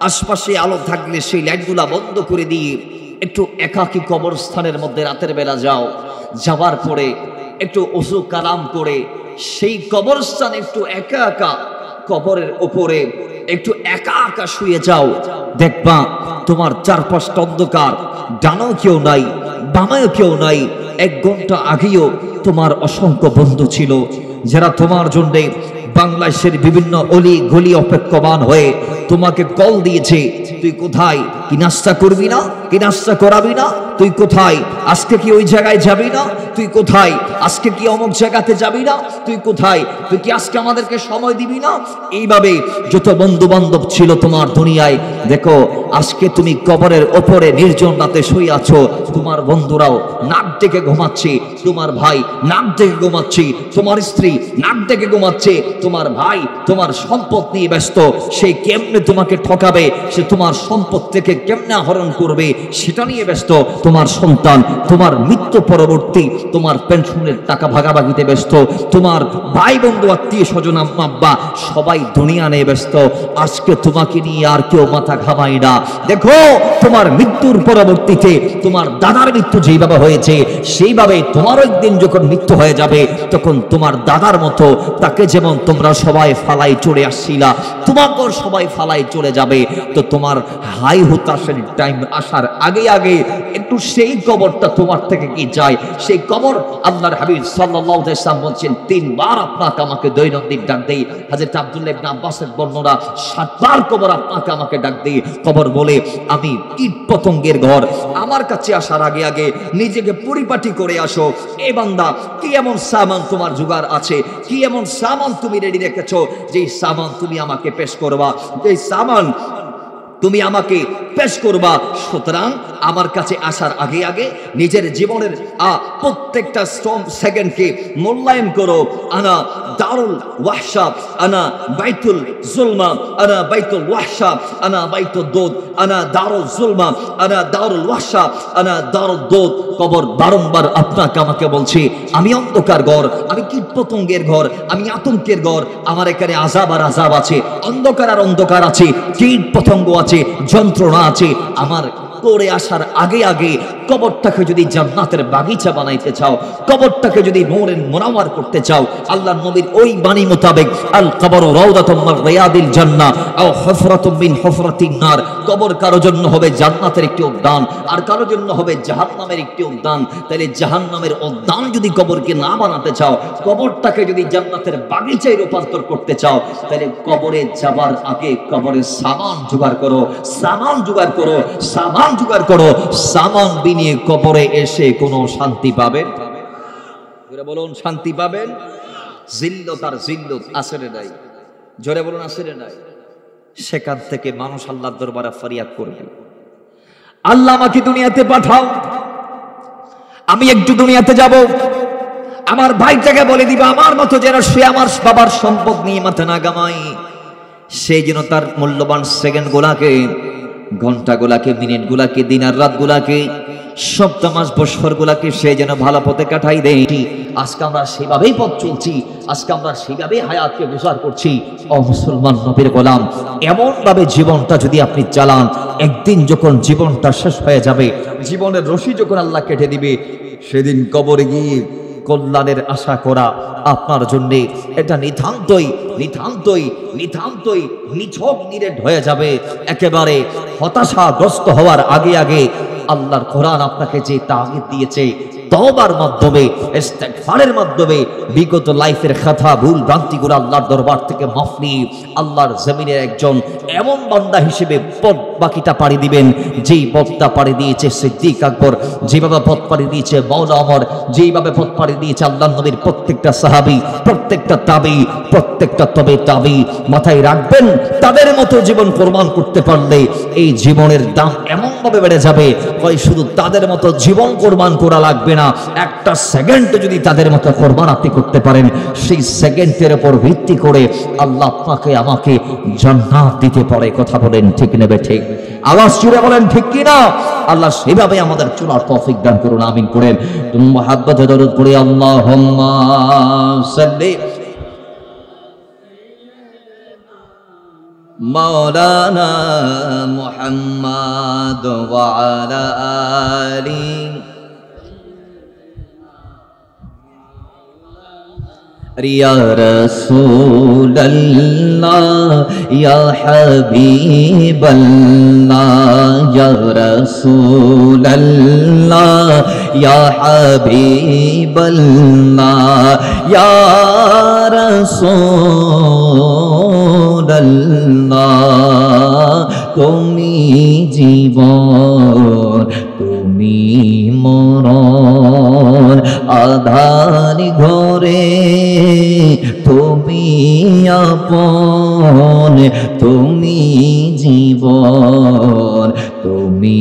A: আশপাশে আলো থাকলে সেই লাইটগুলা বন্ধ করে দিয়ে একটু একাকী কবরস্থানের মধ্যে রাতের বেলা যাও। যাওয়ার পরে একটু ওযু কালাম করে সেই কবরস্থানে একটু একা একা কবরের উপরে একটু একা একা শুয়ে যাও। দেখবা তোমার চারপাশটা অন্ধকার, ডানাও কেউ নাই, বামায়ও কেউ নাই। 1 ঘন্টা আগেও তোমার অসংখ্য বন্ধু ছিল, যারা তোমার জন্য বাংলাদেশের বিভিন্ন অলি গলি অপেক্ষমান হয়ে তোমাকে কল দিয়েছে, তুই কোথায়, কি নাস্তা করবি না, কি নাস্তা করাবি না, তুই কোথায়, আজকে কি ওই জায়গায় যাবি না, তুই কোথায়, আজকে কি অমুক জায়গাতে যাবি না, তুই কোথায়, তুই কি আজকে আমাদেরকে সময় দিবি না। এইভাবে যত বন্ধু বান্ধব ছিল তোমার দুনিয়ায়, দেখো আজকে তুমি কবরের ওপরে নির্জন রাতে শুয়ে আছো, তোমার বন্ধুরাও নাক ডেকে ঘুমাচ্ছে, তোমার ভাই নাক ডেকে ঘুমাচ্ছে, তোমার স্ত্রী নাক ডেকে ঘুমাচ্ছে, তোমার ভাই তোমার সম্পদ নিয়ে ব্যস্ত, সে কেমনে তোমাকে ঠকাবে, সে তোমার সম্পদ থেকে কেমনে আহরণ করবে সেটা নিয়ে ব্যস্ত, তোমার সন্তান তোমার মৃত্যু পরবর্তী তোমার পেনশনের টাকা ভাগাভাগিতে ব্যস্ত, তোমার ভাই বন্ধু আত্মীয় স্বজন আম্মা আব্বা সবাই দুনিয়া নিয়ে ব্যস্ত। আজকে তোমাকে নিয়ে আর কেউ মাথা ঘামায় না। দেখো তোমার মৃত্যুর পরবর্তীতে তোমার দাদার মৃত্যু যেইভাবে হয়েছে, সেইভাবে তোমার একদিন যখন মৃত্যু হয়ে যাবে, তখন তোমার দাদার মতো তাকে যেমন তোমরা সবাই ফালাই চলে আসছিলা, তোমাকেও সবাই ফালাই চলে যাবে। তো তোমার হাই হুতাশের টাইম আসার আগে আগে একটু সেই কবরটা তোমার থেকে কি যায়, সেই কবর আল্লাহর হাবিব সাল্লাল্লাহু আলাইহি ওয়াসাল্লাম বলছেন 3 বার আপনাকে আমাকে দৈনন্দিন ডাক দেই। হযরত আব্দুল্লাহ ইবনে আব্বাসের বর্ণনা 7 বার কবর আপনাকে আমাকে ডাক দেই। কবর বলে, আমি কীট পতঙ্গের ঘর, আমার কাছে আসার আগে আগে নিজেকে পরিপাটি করে আসো। এ বান্দা, কি এমন সামান তোমার জোগাড় আছে, কি এমন সামান তুমি রেডি রেখেছো, যেই সামান তুমি আমাকে পেশ করবা, যেই সামান তুমি আমাকে পেশ করবা। সুতরাং আমার কাছে আসার আগে আগে নিজের জীবনের প্রত্যেকটা সেকেন্ডকে মূল্যায়ন করো। আনা দারুল ওয়াহশা, আনা বাইতুল জুলমা, আনা বাইতুল ওয়াহশা, আনা বাইতুল দুদ, আনা দারুল জুলমা, আনা দারুল ওয়াহশা, আনা দারুল দুদ। কবর বারংবার আপনাকে আমাকে বলছে, আমি অন্ধকার ঘর, আমি কীটপতঙ্গের ঘর, আমি আতঙ্কের ঘর। আমার এখানে আযাব আর আযাব আছে, অন্ধকার আর অন্ধকার আছে, কীট পতঙ্গ আছে, যন্ত্রণা আছে। আমার করে আসার আগে আগে কবরটাকে যদি জান্নাতের বাগিচা বানাইতে চাও, কবরটাকে যদি নূরের মুনাওয়ার করতে চাও, আল্লাহর নবীর ওই বাণী মোতাবেক, আল কবর রাউদাতুম মিন রিয়াদিল জান্নাহ আও হুফরাতুম মিন হুফরাতিন নার। কবর কারো জন্য হবে জান্নাতের একটি উদ্যান, আর কারো জন্য হবে জাহান্নামের একটি উদ্যান। তাহলে জাহান্নামের উদ্যান যদি কবরকে না বানাতে চাও, কবরটাকে যদি জান্নাতের বাগিচায় রূপান্তর করতে চাও, তাহলে কবরে যাবার আগে কবরের সামান জোগাড় করো, সামান জোগাড় করো, সামান জোগাড় করো। সামান বিনিয়ে কবরে এসে কোনো শান্তি পাবেন? জোরে বলুন, শান্তি পাবেন? জিল্লত আর জিল্লত আসরে নাই, জোরে বলুন আসরে নাই। সেখান থেকে মানুষ আল্লাহর দরবারে ফরিয়াদ করবে, আল্লাহ আমাকে দুনিয়াতে পাঠাও, আমি একটু দুনিয়াতে যাব। আমার ভাইটাকে বলে দিবা আমার মতো যেন সে আমার বাবার সম্পদ নিয়ে মাথা না গামায়, সেই যেন তার মূল্যবান সেকেন্ড গুলাকে, ঘন্টা গুলাকে, মিনিট গুলাকে, দিন আর রাত গুলাকে, সপ্তাহ মাস বছর গুলাকে সে যেন ভালো পথে কাটাই দেয়। আজকে আমরা সেভাবেই পথ চলছি, আজকে আমরা সেভাবেই হায়াতকে গুজার করছি। ও মুসলমান নবীর গোলাম, এমন ভাবে জীবনটা যদি আপনি চালান, একদিন যখন জীবনটা শেষ হয়ে যাবে, জীবনের রশি যখন আল্লাহ কেটে দিবে, সেদিন কবরে গিয়ে কল্যাণের আশা করা আপনার জন্য এটা নিতান্তই নিতান্তই নিতান্তই নিছক নিরেট হয়ে যাবে। একেবারে হতাশাগ্রস্ত হওয়ার আগে আগে আল্লাহর কোরআন আপনাকে যে তাগিদ দিয়েছে, তওবার মাধ্যমে, ইস্তিগফারের মাধ্যমে বিগত লাইফের কথা, ভুল ভ্রান্তিগুলো আল্লাহর দরবার থেকে মাফ নিয়ে আল্লাহর জমিনের একজন এমন বান্দা হিসেবে পথ বাকিটা পাড়ি দিবেন, যেই পথটা পাড়ি দিয়েছে সিদ্দিক আকবর, যেভাবে পথ পাড়ি দিয়েছে মাওলা ওমর, যেইভাবে পথ পাড়ি দিয়েছে আল্লাহর নবীর প্রত্যেকটা সাহাবী, প্রত্যেকটা তাবী, প্রত্যেকটা তবে তাবী। মাথায় রাখবেন, তাদের মতো জীবন কোরবান করতে পারলে এই জীবনের দাম এমন ভাবে বেড়ে যাবে, হয় শুধু তাদের মতো জীবন কোরবান করা লাগবে না, একটা সেকেন্ড যদি তাদের মতো কোরবান আপনি করতে পারেন, সেই সেকেন্ডের উপর ভিত্তি করে আল্লাহ আপনাকে আমাকে জান্নাত দিতে পারে। কথা বলেন ঠিক নেবে ঠিক? আওয়াজ জুড়ে বলেন ঠিক কি না? আল্লাহ সেভাবে আমাদের চলার তৌফিক দান করুন, আমিন করেন। তুমি মুহাব্বতে দরুদ পড়ে আল্লাহুম্মা সাল্লি মাওলানা মুহাম্মাদ ওয়া আলা আলি ইয়া রাসূলুল্লাহ ইয়া হাবিবাল্লাহ ইয়া রাসূলুল্লাহ ইয়া হাবিবাল্লাহ ইয়া রাসূলুল্লাহ তুমি জীবন তুমি মরণ, আধার ঘরে তুমি আপন, তুমি জীবন তুমি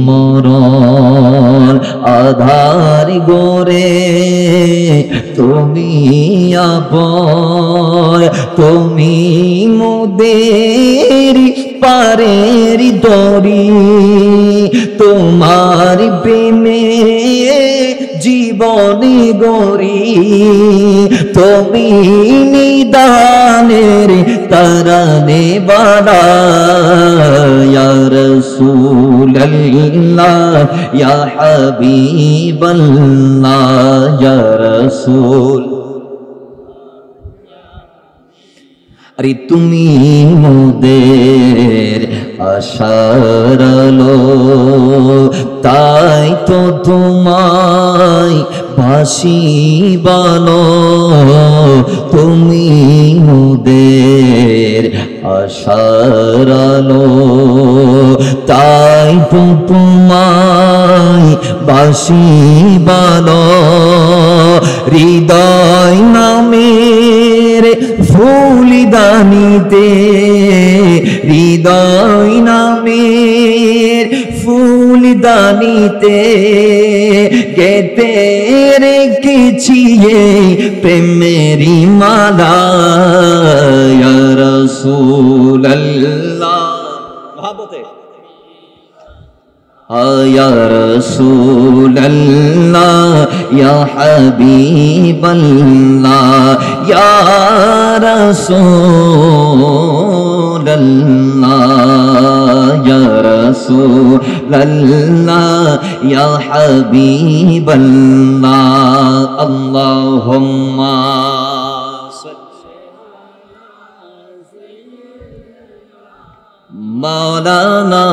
A: মরণ, আধার ঘরে তুমি আপন, তুমি মোদের পারের দরি, তোমার প্রেমে জীবনে গরি, তুমি নিদানের তারানে বাড়া, ইয়া রাসূলুল্লাহ ইয়া হাবিবাল্লাহ ইয়া রাসূল। আরে তুমি মোদের আশার আলো, তাই তো তোমায় বাসি বালো, তুমি মোদের আশার আলো, তাই তো তোমায় বাসি বালো। হৃদয় নামের ফুলদানিতে, হৃদয় নাম দানিতে গেতে রেখেছি প্রেমেরি মালা ইয়া রাসূলুল্লাহ মহব্বতে ইয়া রাসূলুল্লাহ ইয়া হাবিবাল্লাহ ইয়া রাসূলুল্লাহ ইয়া রাসূলুল্লাহ ইয়া হাবিবাল্লাহ আল্লাহুম্মা মাওলানা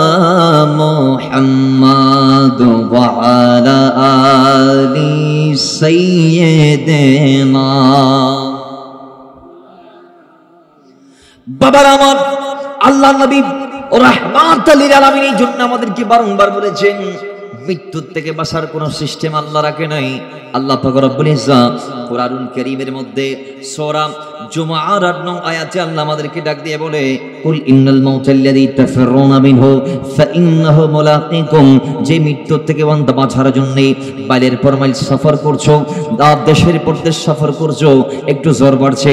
A: মুহাম্মদ ওয়া আলা আলি সাইয়্যিদিনা বাবার আমার আল্লাহ নবী রাহমাতুল লিল আলামিনের জন্য আমাদেরকে বারংবার বলেছেন মৃত্যু থেকে বাঁচার কোন সিস্টেম আল্লাহ রাখে নাই। আল্লাহ পাক রব্বুল ইজ্জত কুরআনুল কারীমের মধ্যে সূরা জুমআর ৮ নং আয়াতে আল্লাহ আমাদেরকে ডাক দিয়ে বলে কুল ইন্নাল মাউতাল্লাযী তাফিরুনা মিনহু ফাইন্নাহু মুলাকীকুম, যে মৃত্যু থেকে বান্দা বাঁচার জন্য বাইরের পর মাইল সফর করছো, দেশের পর দেশ সফর করছো, একটু জ্বর বাড়ছে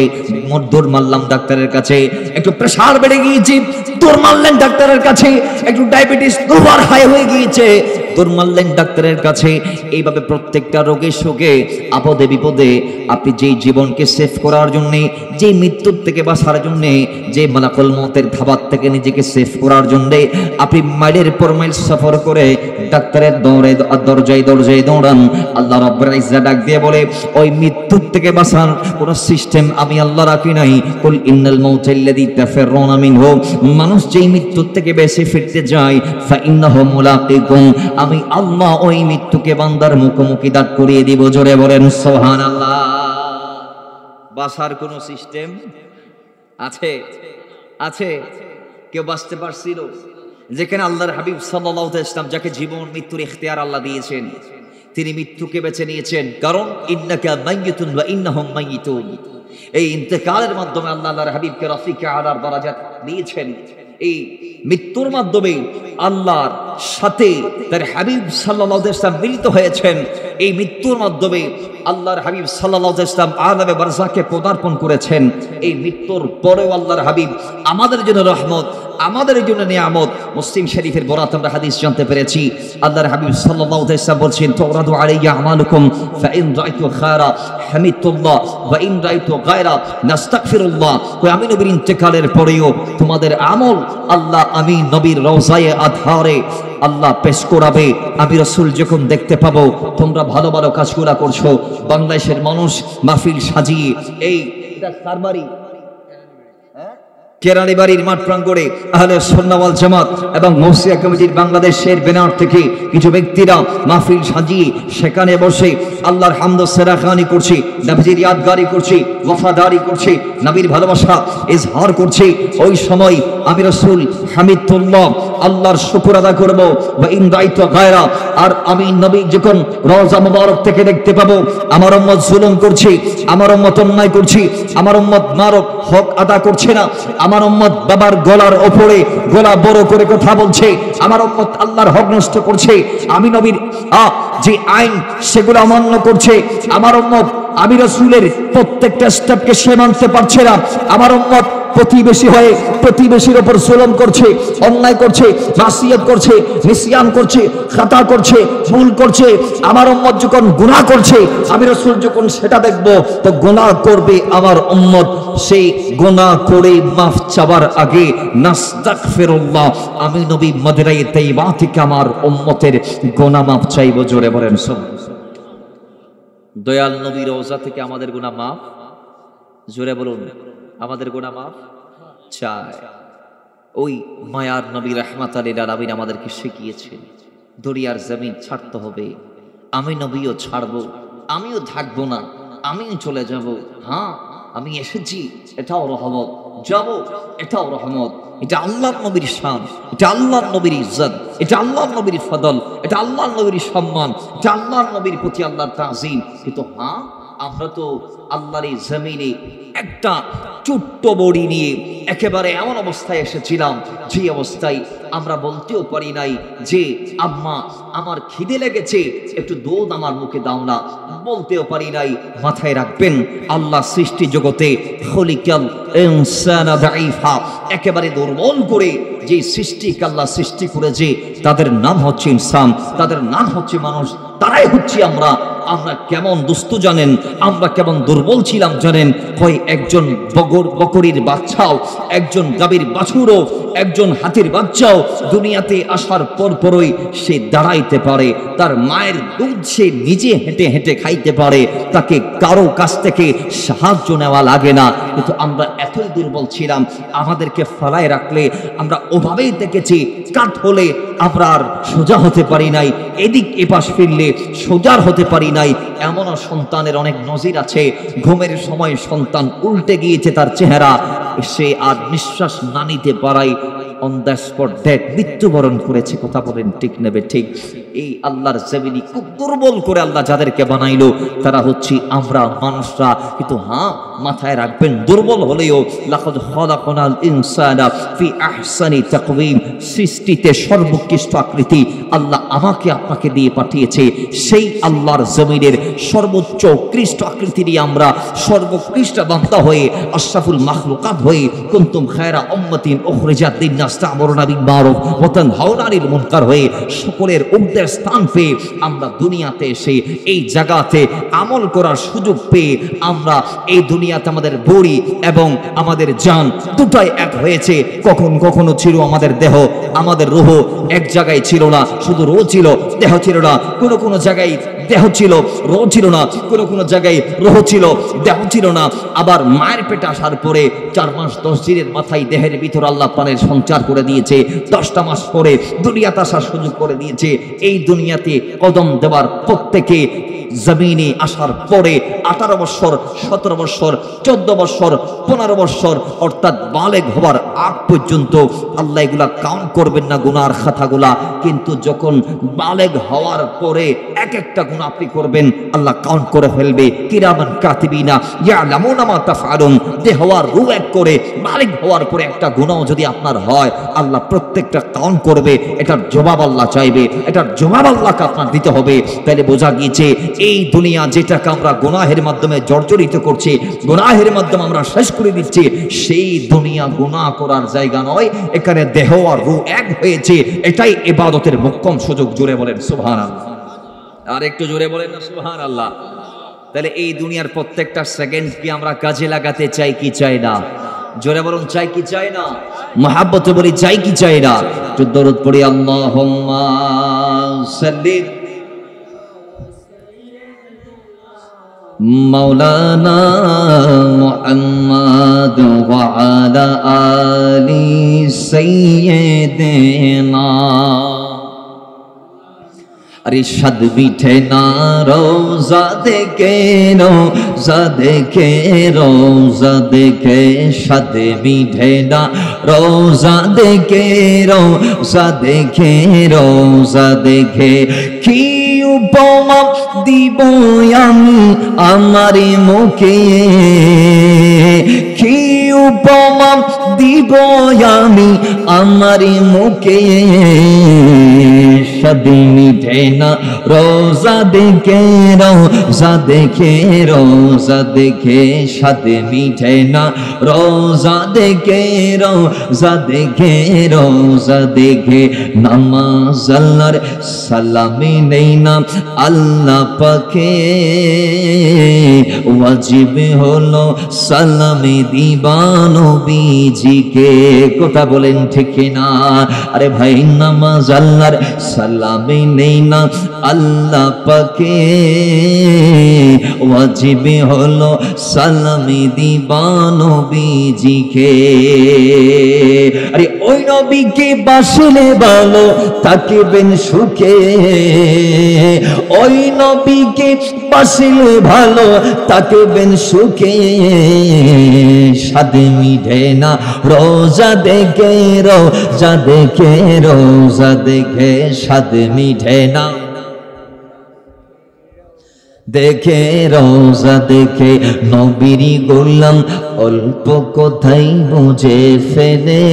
A: দৌড় মারলাম ডাক্তারের কাছে, একটু প্রেসার বেড়ে গিয়েছে দৌড় মারলেন ডাক্তারের কাছে, একটু ডায়াবেটিস ওভার হাই হয়ে গিয়েছে দৌড় মারলেন ডাক্তারের কাছে। এইভাবে প্রত্যেকটা রোগে শোকে আপদে বিপদে আপনি যেই জীবনকে সেভ করার জন্যে, যেই মৃত্যুর থেকে বাঁচার জন্যে, যে মালাকুল মউতের ধাবাত থেকে নিজেকে সেভ করার জন্যে আপনি মাইলের পর মাইল সফর করে ডাক্তারের দরজায় দরজায় দৌড়ান। আল্লাহ রাব্বুল ইজ্জত ডাক দিয়ে বলে ওই মৃত্যুর থেকে বাঁচার কোন সিস্টেম আমি আল্লাহ রাখি নাই। কুল ইন্নাল মাউতাল্লাযী তাফিরুনা মিনহু, মানুষ যেই মৃত্যুর থেকে বেঁচে ফিরতে যায় ফাইন্নাহু মুলাকীকুম, আমি আল্লাহ ওই মৃত্যুকে বান্দার মুখোমুখি দাঁড় করিয়ে দিব। জোরে বলেন সুবহানাল্লাহ। বাঁচার কোন সিস্টেম আছে? আছে? কেউ বাঁচতে পারছিল? যেখানে আল্লাহর হাবিব সাল্লাল্লাহু আলাইহি ওয়াসাল্লাম যাকে জীবন মৃত্যুর ইখতিয়ার আল্লাহ দিয়েছেন, তিনি মৃত্যুকে বেছে নিয়েছেন। কারণ ইন্নাকা মাইয়িতুন ওয়া ইন্নাহুম মাইয়িতুন, এই ইন্তেকালের মাধ্যমে আল্লাহ আল্লাহর হাবিবকে রফিকে আলার দারাজাত দিয়েছেন। এই মৃত্যুর মাধ্যমে আল্লাহর সাথে তার হাবিব সাল্লাল্লাহু আলাইহি ওয়াসাল্লাম মিলিত হয়েছেন। এই মৃত্যুর মাধ্যমে আল্লাহর হাবিব সাল্লাল্লাহু আলাইহি ওয়াসাল্লাম আলামে বারযাখে পদার্পণ করেছেন। এই মৃত্যুর পরেও আল্লাহর হাবিব আমাদের জন্য রহমত, আমাদের জন্য নিয়ামত। মুসলিম শরীফের বরাত আমরা হাদিস জানতে পেরেছি। আল্লাহর হাবিব সাল্লাল্লাহু আলাইহি ওয়াসাল্লাম বলছেন তুরাদু আলাইয়া আমালুকুম ফাইন রাআইতু খায়রা হামিদতুল্লাহ ওয়া ইন রাআইতু গায়রা নাস্তাগফিরুল্লাহ। কই আমি নবীর ইন্তেকালের পরেও তোমাদের আমল আল্লাহ আমি নবীর রওজায়ে আতহারে আল্লাহ পেশ করাবে। আমি রাসূল যখন দেখতে পাবো তোমরা ভালো ভালো কাজগুলো করছো। বাংলাদেশের মানুষ মাহফিল সাজিয়ে এই এটা কারবারি কেরানি বাড়ির মাঠ প্রাঙ্গণে আহলে সুন্নাহ ওয়াল জামাত এবং মৌসিয়া কমিটির বাংলাদেশের ব্যানার থেকে কিছু ব্যক্তিরা মাহফিল সাজিয়ে সেখানে বসে আল্লাহর হামদ ও সেরাখানি করছে, নবীজির ইয়াদগারি করছে, ওয়াফাদারি করছে, নবীর ভালোবাসা ইজহার করছে। ওই সময় আমি রাসূল হামিদুল্লাহ আল্লাহর শুকর আদা করব ওয়া ইন রাআইতু গায়রা, আর আমি নবী যখন রওজা মুবারক থেকে দেখতে পাবো আমার উম্মত জুলুম করছে, আমার উম্মত অন্যায় করছে, আমার উম্মত মারক হক আদা করছে না, আমার উম্মত বাবার গলার উপরে গলা বড় করে কথা বলছে, আমার উম্মত আল্লাহর হক নষ্ট করছে, আমি নবীর যে আইন সেগুলো অমান্য করছে, আমার উম্মত আমি রাসূলের প্রত্যেকটা স্টেপকে সে মানতে পারছে না, আমার উম্মত প্রতিবেশী হয়ে প্রতিবেশীর উপর জুলুম করছে, অন্যায় করছে, মাসিয়াত করছে, নিসিয়ান করছে, খাতা করছে, ভুল করছে। আমার উম্মত যখন গুনাহ করছে আমি রাসূল যখন সেটা দেখব তো গুনাহ করবে আমার উম্মত, সেই গুনাহ করে মাফ চাওয়ার আগে নাস্তাগফিরুল্লাহ আমি নবী মদিনায়ে তাইয়্যিবা থেকে আমার উম্মতের গুনাহ মাফ চাইবো। জোরে বলেন সুবহানাল্লাহ। দয়াল নবী রওজা থেকে আমাদের গুনাহ মাফ, জোরে বলুন আমাদের গুনাহ মাফ চায়। ওই মায়ার নবী রাহমাতাল লিল আলামিন আমাদেরকে শিখিয়েছেন দুনিয়ার জমিন ছাড়তে হবে, আমি নবীও ছাড়বো, আমিও থাকবো না, আমিও চলে যাব। হ্যাঁ আমি এসেছি এটাও রহমত, যাব এটাও রহমত। এটা আল্লাহর নবীর শান, এটা আল্লাহর নবীর ইজ্জত, এটা আল্লাহর নবীর ফদল, এটা আল্লাহর নবীর সম্মান, এটা আল্লাহর নবীর প্রতি আল্লাহর তাজিম। কিন্তু হ্যাঁ আমরা তো আল্লাহর এই জমিনে একটা ছোট্ট বড়ি নিয়ে একেবারে এমন অবস্থায় এসেছিলাম যে অবস্থায় আমরা বলতেও পারি নাই যে আম্মা আমার খিদে লেগেছে, একটু দুধ আমার মুখে দাও না, বলতেও পারি নাই। মাথায় রাখবেন, আল্লাহ সৃষ্টি জগতে খলিকাল ইনসানা দাঈফা, একেবারে দুর্বল করে যে সৃষ্টিকে আল্লাহ সৃষ্টি করেছে তাদের নাম হচ্ছে ইনসান, তাদের নাম হচ্ছে মানুষ, তারাই হচ্ছে আমরা। আমরা কেমন দুস্তু জানেন, আমরা কেমন দুর্বল ছিলাম জানেন? হয় একজন বকরির বাচ্চাও, একজন গাভীর বাছুরও, একজন হাতির বাচ্চাও দুনিয়াতে আসার পরই সে দাঁড়াইতে পারে, তার মায়ের দুধ সে নিজে হেঁটে হেঁটে খাইতে পারে, তাকে কারো কাছ থেকে সাহায্য নেওয়া লাগে না। কিন্তু আমরা এতই দুর্বল ছিলাম, আমাদেরকে ফালায় রাখলে আমরা ওভাবেই দেখেছি, কাত হলে আমরা আর সোজা হতে পারি নাই, এদিক এপাশ ফিরলে সোজার হতে পারি নাই। এমনও সন্তানের অনেক নজির আছে, ঘুমের সময় সন্তান উল্টে গিয়েছে তার চেহারা, সে আর নিঃশ্বাস না নিতে পারাই অন দ্য স্পট ডেথ, মৃত্যুবরণ করেছে। কথা বলেন ঠিক নেবে ঠিক? এই আল্লাহর জমিনে খুব দুর্বল করে আল্লাহ যাদেরকে বানাইলো তারা হচ্ছে আমরা মানুষরা। কিন্তু হ্যাঁ, মাথায় রাখবেন, দুর্বল হলেও লাকাদ খালাকনাল ইনসানা ফি আহসানি তাকওয়িম, সৃষ্টিতে সর্বোৎকৃষ্ট আকৃতি আল্লাহ আমাকে আপনাকে দিয়ে পাঠিয়েছে। সেই আল্লাহর জমিনের সর্বোচ্চ উৎকৃষ্ট আকৃতি নিয়ে আমরা সর্বোৎকৃষ্ট বান্দা হয়ে, আশরাফুল মাখলুকাত হয়ে, কুনতুম খায়রা উম্মাতিন উখরিজাত লিন-নাস তা'মুরুনা বিল মারুফ ওয়া তানহাউনা আনিল মুনকার হয়ে সকলের ঊর্ধ্বে স্থান পেয়ে আমরা দুনিয়াতে এসে এই জায়গাতে আমল করার সুযোগ পেয়ে আমরা এই দুনিয়াতে আমাদের বড়ি এবং আমাদের জান দুটাই এক হয়েছে। কখনো ছিল আমাদের দেহ, আমাদের রূহ এক জায়গায় ছিল না, শুধু রূহ ছিল, দেহ ছিল না। কোনো জায়গায় দেহ ছিল, রূহ ছিল না, কোনো জায়গায় রূহ ছিল, দেহ ছিল না। আবার মায়ের পেটে আসার পরে 4 মাস 10 দিনের মাথায় দেহের ভিতর আল্লাহ প্রাণের সঞ্চার করে দিয়েছে, 10টা মাস পরে দুনিয়াতে আসার সুযোগ করে দিয়েছে। এই দুনিয়াতে কদম দেওয়ার প্রত্যেকে জমিনে আসার পরে 18 বছর, 17 বছর, 14 বছর, 15 বছর, অর্থাৎ বালেগ হবার আগ পর্যন্ত আল্লাহ এগুলা কাউন্ট করবেন না গুনার খাতাগুলা। কিন্তু যখন বালেগ হওয়ার পরে এক একটা গুনাহ আপনি করবেন, আল্লাহ কাউন্ট করে ফেলবে। কিরামান কাতিবিনা ইয়ালামুনা মা তাফআলুন, দেহ হওয়ার রূহ এক করে বালেগ হওয়ার পরে একটা গুনাহ যদি আপনার হয়, আল্লাহ প্রত্যেকটা কাউন্ট করবে। এটার জবাব আল্লাহ চাইবে, এটার জবাব আল্লাহকে আপনার দিতে হবে। তাহলে বোঝা গিয়েছে এই দুনিয়া যেটাকে আমরা গুনাহের মাধ্যমে জর্জরিত করছি, গুনাহের মাধ্যমে আমরা শেষ করে দিচ্ছি, সেই দুনিয়া গুনাহ করার জায়গা নয়। এখানে দেহ আর রূহ এক হয়েছে, এটাই ইবাদতের মোক্ষম সুযোগ। জোরে বলেন সুবহানাল্লাহ, আর একটু জোরে বলেন না সুবহানাল্লাহ। তাহলে এই দুনিয়ার প্রত্যেকটা সেকেন্ড কি আমরা কাজে লাগাতে চাই কি চাই না? জোরে বলুন, চাই কি চাই না? মহব্বতে বলি চাই কি চাই না? একটু দরুদ পড়ি, আল্লাহুম্মা সাল্লি মাওলানা মুহাম্মদ ওয়া আলা আলি সাইয়্যিদিনা। अरे शद मीठे ना रोजा देखे, रोजा देखे, रोजा देखे, शद मीठे ना रोजा देखे, रोजा देखे, रोजा देखे। की उपमा দিব আমি আমার মুখে, কি উপমা দিব আমি আমার মুখে, शद मीठे ना रोजा देखे, रोजा देखे, रोजा देखे, शद मीठे ना रोजा देखे, रोजा देखे, रोजा देखे। नामाज अल्लाहर सालामी नहीं ना আল্লাহ পাকে, ওয়াজিব হলো সালামে দিবা নবীজিকে। কথা বলেন ঠিক না? আরে ভাই, নামাজ আল্লাহর সালামে নেই না আল্লাহ পাকে, ওয়াজিব হলো সালামে দিবা নবীজিকে। আরে ওই নবীকে বাসলে ভালো থাকিবেন সুখে, ওই নবীকে বাসলে ভালো থাকিবেন সুখে, স্বাদ মিঠে না রোজা দেখে, রোজা দেখে, রোজা দেখে, স্বাদ মিঠে না। দেখে রোজা দেখে নবীরি গোলাম অল্প কোথায় বুঝে ফেলে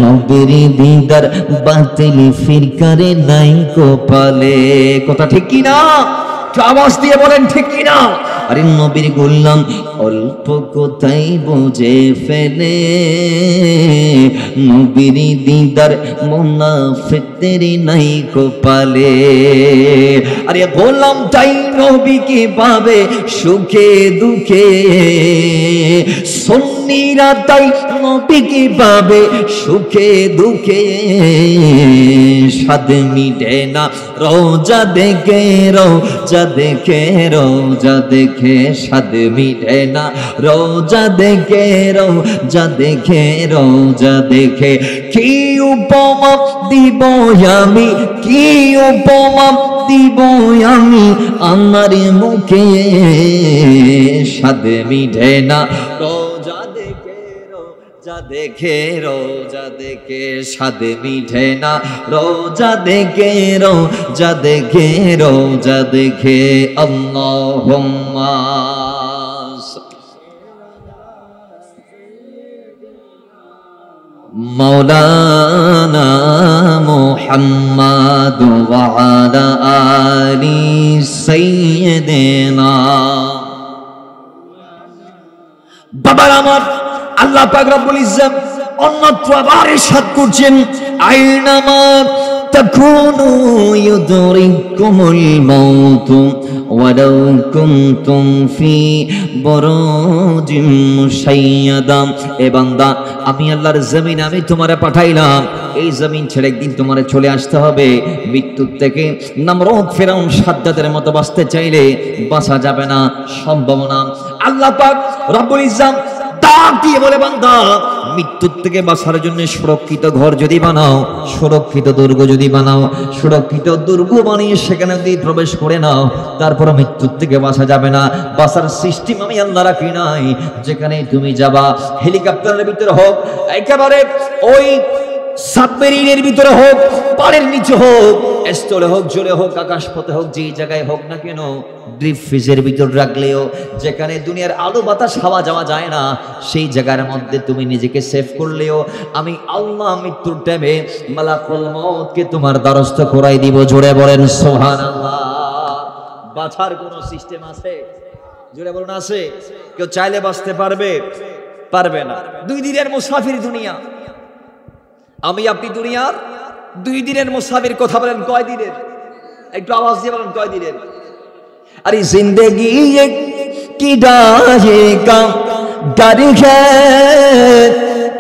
A: নবীরি দিদার বাতিল ফিরকারে নাই কপালে। কথা ঠিক কি না? আওয়াজ দিয়ে বলেন ঠিক কি না? আরে নবীর গোলাম অল্প কোথায় বুঝে ফেলে নবীর দিদার মুনাফিকদের নাই কপালে। আরে গোলাম তাই নবীকে পাবে সুখে দুঃখে সুন্নিরা তাই নবীকে পাবে সুখে দুঃখে স্বাদ মিটে না রোজা দেখে রোজা দেখে রোজা দেখে স্বাদ মিটে না রোজা দেখে রোজা দেখে রোজা দেখে কি উপমা দিব আমি কি উপমা দিব আমি আমার মুখে স্বাদ মিটে না রোজা দেখে রোজা দেখে রোজা দেখে স্বাদ মিটে না রোজা দেখে রোজা দেখে রোজা দেখে। আল্লাহুম্মা মাওলানা মুহাম্মদ ওয়া আলা আলি সাইয়্যিদিনা। বাবার আমার আল্লাহ পাক রব্বুল ইজ্জত অন্যত্র আবার ইরশাদ করছেন আইনামা তাকুনু ইউদরিকুমুল মাউত ওয়ালাউ কুনতুম ফি বুরুজিম মুশাইয়াদা। এ বান্দা আমি আল্লাহর জমিন আমি তোমারে পাঠাইলাম, এই জমিন ছেড়ে একদিন তোমারে চলে আসতে হবে। মৃত্যুর থেকে নমরুদ ফিরাউন সাদ্দাতের মতো বাঁচতে চাইলে বাঁচা যাবে না, সম্ভব না। আল্লাহ পাক রব্বুল ইজ্জত ডাক দিয়ে বলে বান্দা মৃত্যুর থেকে বাঁচার জন্য সুরক্ষিত ঘর যদি বানাও, সুরক্ষিত দুর্গ যদি বানাও, সুরক্ষিত দুর্গ বানিয়ে সেখানে যদি প্রবেশ করে নাও, তারপর মৃত্যুর থেকে বাঁচা যাবে না। বাঁচার সিস্টেম আমি আল্লাহ রাখি নাই। যেখানে তুমি যাবা, হেলিকপ্টারের ভিতরে হোক, একেবারে ওই সাবমেরিনের ভিতরে হোক, পাড়ের নিচে হোক, স্থলে হোক, জলে হোক, আকাশপথে হোক, যেই জায়গায় হোক না কেন, ডিপ ফ্রিজের ভিতর রাখলেও, যেখানে দুনিয়ার আলো বাতাস হাওয়া যাওয়া যায় না, সেই জায়গার মধ্যে তুমি নিজেকে সেভ করলেও আমি আল্লাহ মৃত্যুর টাইমে মালাকুল মউতকে তোমার দ্বারস্থ করাই দিব। জোরে বলেন সুবহানাল্লাহ। বাঁচার কোনো সিস্টেম আছে? জোরে বলেন আছে? কেউ চাইলে বাঁচতে পারবে? পারবে না। 2 দিনের মুসাফির দুনিয়া। আমি আপনি দুনিয়ার 2 দিনের মুসাফির। কথা বলেন কয় দিনের? একটু আওয়াজ দিয়ে বলেন কয় দিনের? अरे जिंदगी एक किराए का घर है,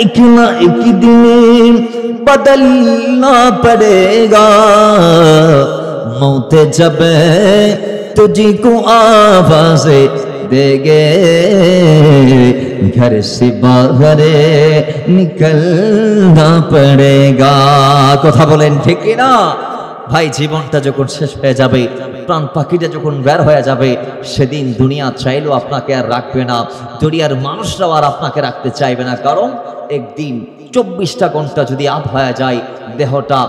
A: एक ना एक दिन बदलना पड़ेगा। मौत जब तुझको आवाज देगे, घर से बाहर निकलना पड़ेगा। কথা বলেন ঠিক কি না? ভাই জীবনটা যখন শেষ হয়ে যাবে, প্রাণ পাখিটা যখন বের হয়ে যাবে, সেদিন দুনিয়া চাইলেও আপনাকে আর রাখবে না, দুনিয়ার মানুষরাও আর আপনাকে রাখতে চাইবে না। কারণ একদিন 24টা ঘন্টা যদি আপ হয়ে যায়, দেহটা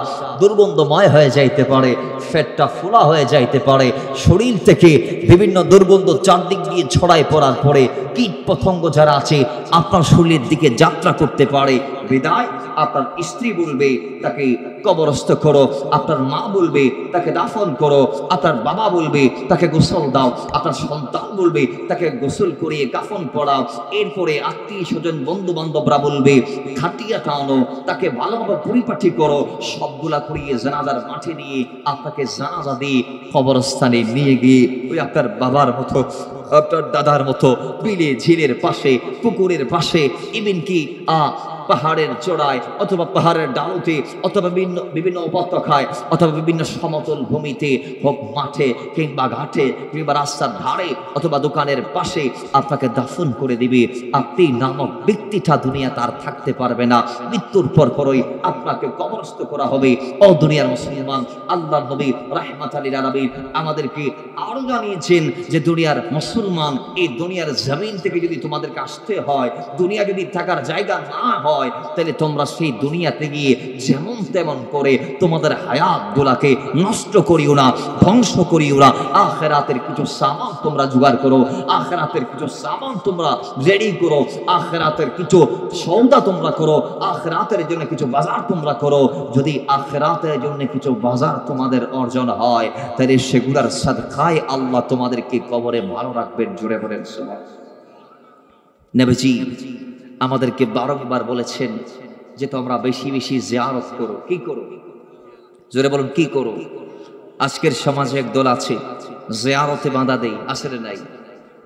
A: দুর্গন্ধময় হয়ে যাইতে পারে, পেটটা ফোলা হয়ে যাইতে পারে, শরীর থেকে বিভিন্ন দুর্গন্ধ চারদিক দিয়ে ছড়ায় পড়ার পরে কীট পতঙ্গ যারা আছে আপনার শরীরের দিকে যাত্রা করতে পারে। বিদায় আপনার স্ত্রী বলবে তাকে কবরস্থ করো, আপনার মা বলবে তাকে দাফন করো, আপনার বাবা বলবে তাকে গোসল দাও, আপনার সন্তান বলবে তাকে গোসল করিয়ে কাফন পরাও। এরপরে আত্মীয় স্বজন বন্ধু বান্ধবরা বলবে খাটিয়া টানো, তাকে ভালোভাবে পরিপাটি করো। সবগুলা করিয়ে জানাজার মাঠে নিয়ে আপনাকে জানাজা দিয়ে কবরস্থানে নিয়ে গিয়ে ওই আপনার বাবার মতো, আপনার দাদার মতো বিলে ঝিলের পাশে, পুকুরের পাশে, ইভেন কি পাহাড়ের চূড়ায় অথবা পাহাড়ের ডালুতে অথবা বিভিন্ন উপত্যকায় অথবা বিভিন্ন সমতল ভূমিতে হোক, মাঠে কিংবা ঘাটে কিংবা রাস্তার ধারে অথবা দোকানের পাশে আপনাকে দাফন করে দিবে। আপনি নামক ব্যক্তিটা দুনিয়া তার থাকতে পারবে না। মৃত্যুর পরপরই আপনাকে কবরস্থ করা হবে। ও দুনিয়ার মুসলমান, আল্লাহর নবী রাহমাতুল লিল আলামিন আমাদেরকে আরো জানিয়েছেন যে দুনিয়ার মুসলমান এই দুনিয়ার জমিন থেকে যদি তোমাদেরকে আসতে হয়, দুনিয়া যদি থাকার জায়গা না হয়, তাহলে তোমরা সেই দুনিয়াতে গিয়ে যেমন তেমন করে তোমাদের হায়াতগুলাকে নষ্ট করিও না, ধ্বংস করিও না। আখিরাতের কিছু সামান তোমরা জোগাড় করো, আখিরাতের কিছু সামান তোমরা রেডি করো, আখিরাতের কিছু সওদা তোমরা করো, আখিরাতের জন্য কিছু বাজার তোমরা করো। যদি আখিরাতের জন্য কিছু বাজার তোমাদের অর্জন হয়, তাহলে সেগুলার সাদকায় আল্লাহ তোমাদেরকে কবরে ভালো রাখবেন। জোরে বলেন সুবহানাল্লাহ। নবীজি আমাদেরকে বারংবার বলেছেন যে তোমরা বেশি বেশি জিয়ারত করো। কি করো? জোরে বলুন, কি করো? আজকের সমাজে একদল আছে জিয়ারতে বাধা দেয়, আসলে নাই।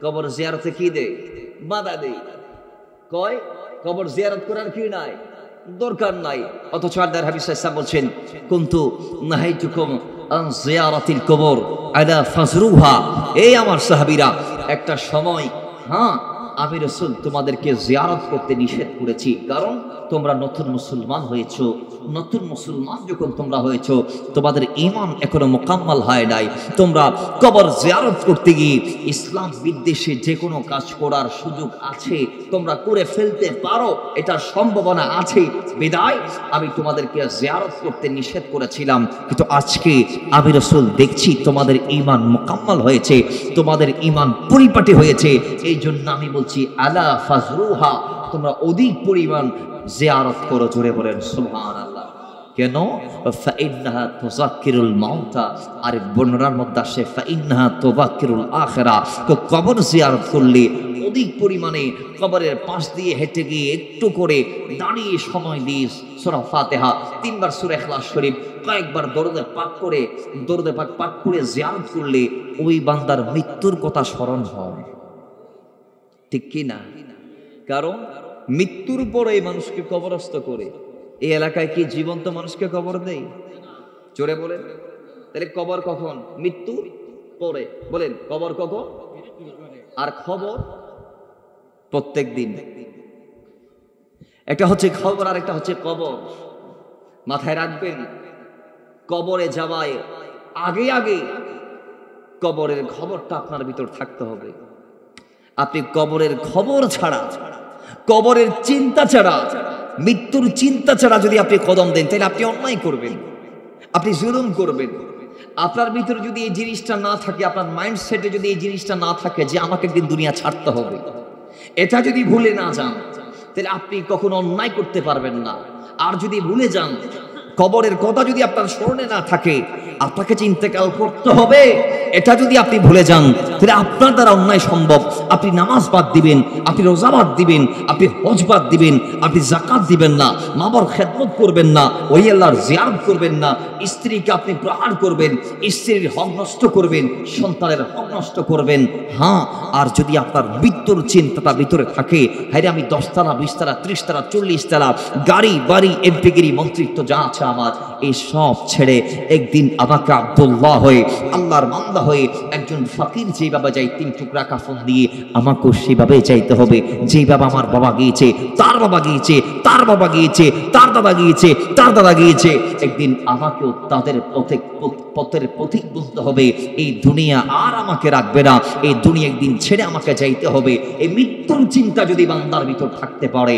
A: কবর জিয়ারতে কি দেয়? বাধা দেয়। কয় কবর জিয়ারত করার কি নাই, দরকার নাই। অথচ আল্লাহর হাবিব সাল্লাল্লাহু আলাইহি ওয়াসাল্লাম বলছেন, কুনতু নাহাইতুকুম আন জিয়ারাতিল কবর আলা ফাজরুহা। এই আমার সাহাবীরা, একটা সময় আমি রাসূল তোমাদেরকে জিয়ারত করতে নিষেধ করেছি, কারণ তোমরা নতুন মুসলমান হয়েছো। নতুন মুসলমান যখন তোমরা হয়েছো, তোমাদের ঈমান এখনো মোকাম্মল হয় নাই। তোমরা কবর জিয়ারত করতে গিয়ে ইসলাম বিদ্বেষী যে কোনো কাজ করার সুযোগ আছে, তোমরা করে ফেলতে পারো, এটার সম্ভাবনা আছে। বিদায় আমি তোমাদেরকে জিয়ারত করতে নিষেধ করেছিলাম, কিন্তু আজকে আমি রাসূল দেখছি তোমাদের ঈমান মোকাম্মল হয়েছে, তোমাদের ঈমান পরিপাটি হয়েছে। এই জন্য আমি বলছি আলা ফাজরুহা, তোমরা অধিক পরিমাণ জিয়ারত করো। জোরে বলেন সুবহানাল্লাহ। কেন? ফাইন্নাহা তুযাক্কিরুল মাউতা। আর বর্ণনার মধ্যে আসে ফাইন্নাহা তুযাক্কিরুল আখিরা। তো কবর জিয়ারত করলে অধিক পরিমাণে কবরের পাশ দিয়ে হেঁটে গিয়ে একটু করে দাঁড়িয়ে সময় দিয়ে সূরা ফাতিহা, 3 বার সূরা ইখলাস শরীফ, কয়েকবার দরুদে পাক করে জিয়ারত করলে ওই বান্দার মৃত্যুর কথা স্মরণ হয়। ঠিক কি না? কারণ মৃত্যুর পরে এই মানুষকে কবরস্থ করে। এই এলাকায় কি জীবন্ত মানুষকে কবর দেয়? জোরে বলেন। তাহলে কবর কখন? মৃত্যুর পরে। বলেন, কবর কখন? আর খবর প্রত্যেক দিন। একটা হচ্ছে খবর আর একটা হচ্ছে কবর। মাথায় রাখবেন, কবরে যাওয়ায় আগে আগে কবরের খবরটা আপনার ভিতর থাকতে হবে। আপনি কবরের খবর ছাড়া, কবরের চিন্তা ছাড়া, মৃত্যুর চিন্তা ছাড়া যদি আপনি কদম দেন, তাহলে আপনি অন্যায় করবেন, আপনি জুলুম করবেন। আপনার ভিতরে যদি এই জিনিসটা না থাকে, আপনার মাইন্ডসেটে যদি এই জিনিসটা না থাকে যে আমাকে একদিন দুনিয়া ছাড়তে হবে, এটা যদি ভুলে না যান, তাহলে আপনি কখনো অন্যায় করতে পারবেন না। আর যদি ভুলে যান, কবরের কথা যদি আপনার স্মরণে না থাকে, আপনাকে যে ইন্তেকাল করতে হবে, এটা যদি আপনি ভুলে যান, তাহলে আপনার দ্বারা অন্যায় সম্ভব। আপনি নামাজ বাদ দিবেন, আপনি রোজা বাদ দিবেন, আপনি হজ বাদ দিবেন, আপনি যাকাত দিবেন না, মা বাবার খেদমত করবেন না, ওই আল্লাহর জিয়ারত করবেন না, স্ত্রীকে আপনি প্রহার করবেন, স্ত্রীর হক নষ্ট করবেন, সন্তানের হক নষ্ট করবেন। আর যদি আপনার মৃত্যুর চিন্তাটা ভিতরে থাকে, হ্যাঁ আমি 10 তলা 20 তলা 30 তলা 40 তলা গাড়ি বাড়ি এমপিগিরি মন্ত্রিত্ব যা আছে আমার, এই সব ছেড়ে একদিন আমাকে আব্দুল্লাহ হয়ে, আল্লাহর বান্দা হয়ে, একজন ফকির যেভাবে যায় 3 টুকরা কাফন দিয়ে, আমাকেও সেভাবে চাইতে হবে। যেভাবে আমার বাবা গিয়েছে, তার বাবা গিয়েছে, তার বাবা গিয়েছে, তার দাদা গিয়েছে, তার দাদা গিয়েছে, একদিন আমাকেও তাদের পথের পথিক বুঝতে হবে। এই দুনিয়া আর আমাকে রাখবে না, এই দুনিয়া একদিন ছেড়ে আমাকে যাইতে হবে। এই মৃত্যুর চিন্তা যদি বান্দার ভিতর থাকতে পারে,